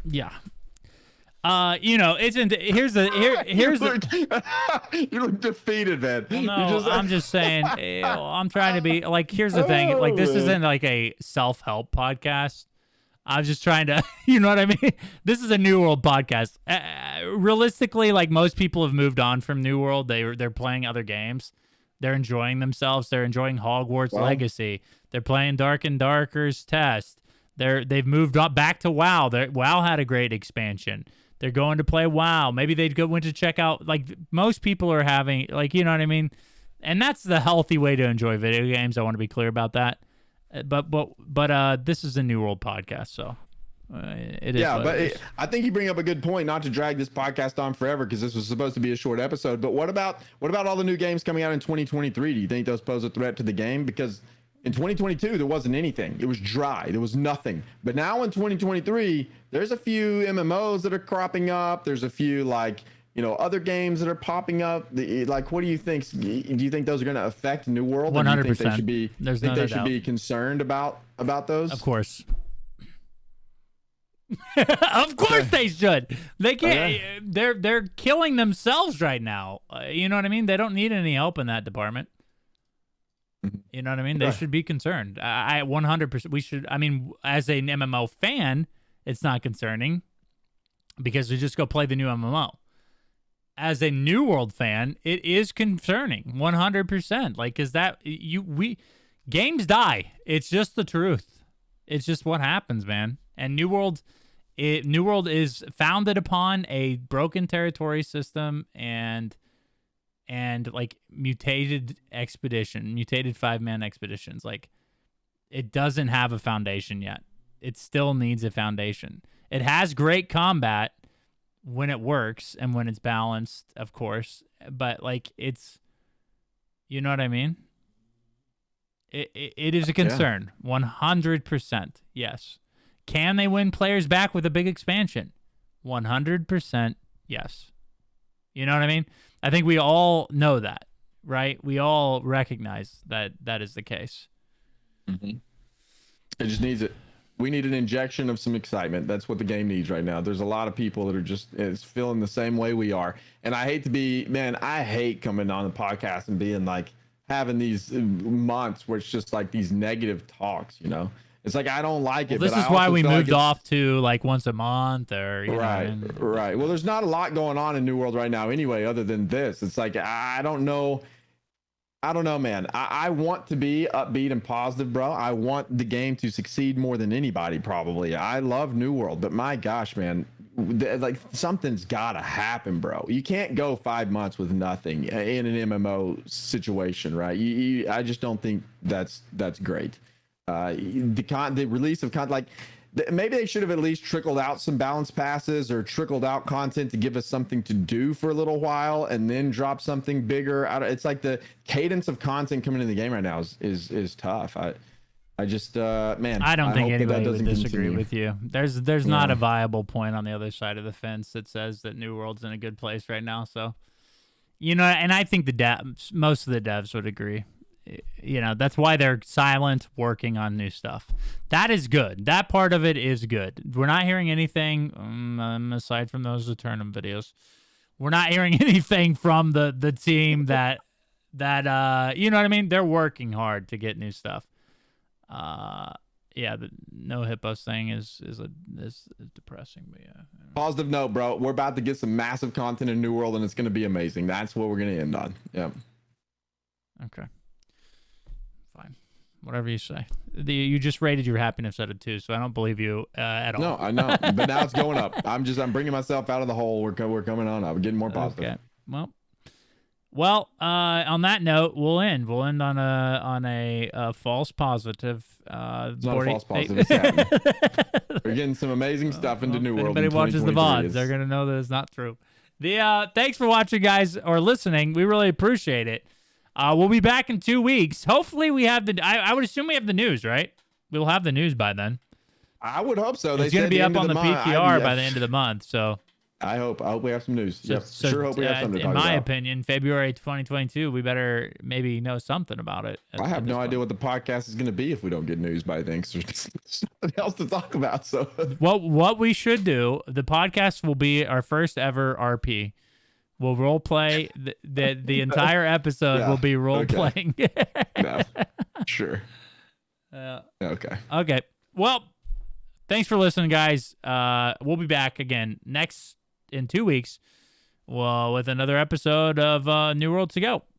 Yeah. Here's you look defeated, man. No, I'm just saying, I'm trying to be like, here's the thing. Like, this isn't like a self-help podcast. I'm just trying to, you know what I mean? This is a New World podcast. Realistically, like most people have moved on from New World. They're playing other games. They're enjoying themselves. They're enjoying Hogwarts Legacy. They're playing Dark and Darker's Test. They've moved up back to WoW. WoW had a great expansion. They're going to play WoW. Maybe went to check out, like most people are having, like, you know what I mean? And that's the healthy way to enjoy video games. I want to be clear about that. But this is a New World podcast, so it is. Yeah, but is. I think you bring up a good point. Not to drag this podcast on forever, because this was supposed to be a short episode. But what about all the new games coming out in 2023? Do you think those pose a threat to the game? Because in 2022 there wasn't anything. It was dry. There was nothing. But now in 2023, there's a few MMOs that are cropping up. There's a few other games that are popping up. What do you think? Do you think those are going to affect New World? 100%. Do you think they should be concerned about those? Of course. Of course they should. They can't. Okay. They're killing themselves right now. You know what I mean? They don't need any help in that department. You know what I mean? They should be concerned. I 100%. We should. I mean, as an MMO fan, it's not concerning because we just go play the new MMO. As a New World fan, it is concerning. 100%. Like, is that games die? It's just the truth. It's just what happens, man. And New World is founded upon a broken territory system and like mutated 5-man expeditions. Like, it doesn't have a foundation yet. It still needs a foundation. It has great combat when it works and when it's balanced, of course, but like you know what I mean? It is a concern. 100%. Yes. Can they win players back with a big expansion? 100% yes. You know what I mean? I think we all know that, right? We all recognize that is the case. Mm-hmm. It just needs it. We need an injection of some excitement. That's what the game needs right now. There's a lot of people that are just feeling the same way we are. And I hate coming on the podcast and being like, having these months where it's just like these negative talks, It's like, I don't like it. Well, this is why we moved off to like once a month or, Right. Well, there's not a lot going on in New World right now anyway, other than this. It's like, I don't know, man. I want to be upbeat and positive, bro. I want the game to succeed more than anybody, probably. I love New World, but my gosh, man, like, something's gotta happen, bro. You can't go 5 months with nothing in an MMO situation, right? I just don't think that's great. The release of content, maybe they should have at least trickled out some balance passes or trickled out content to give us something to do for a little while and then drop something bigger. It's like the cadence of content coming in the game right now is tough. I just, man. I don't think anybody would disagree with you. There's not a viable point on the other side of the fence that says that New World's in a good place right now. So, and I think most of the devs would agree. That's why they're silent, working on new stuff. That is good. That part of it is good. We're not hearing anything, aside from those Eternum videos. We're not hearing anything from the team that you know what I mean? They're working hard to get new stuff. The no hippos thing is depressing, but yeah. Positive note, bro. We're about to get some massive content in New World, and it's going to be amazing. That's what we're going to end on. Yeah. Okay. Fine. Whatever you say. You just rated your happiness out of 2, so I don't believe you at all. No, I know, but now it's going up. I'm bringing myself out of the hole. We're coming on up. We're getting more positive. Okay. Well, on that note, we'll end. We'll end on a false positive. It's not a false positive. It's happening. We're getting some amazing stuff into New World. If anybody watches the VODs, they're gonna know that it's not true. Thanks for watching, guys, or listening. We really appreciate it. We'll be back in 2 weeks. Hopefully, we have I would assume we have the news, right? We'll have the news by then. I would hope so. It's going to be up on the PTR by the end of the month, so. I hope we have some news. Sure hope we have something to talk about. In my opinion, February 2022, we better maybe know something about it. I have no idea what the podcast is going to be if we don't get news by then, because there's nothing else to talk about. So what we should do, the podcast will be our first ever RP. We'll role play the entire episode. Will be role playing. No. Sure. Okay. Well, thanks for listening, guys. We'll be back again in 2 weeks, with another episode of New World to Go.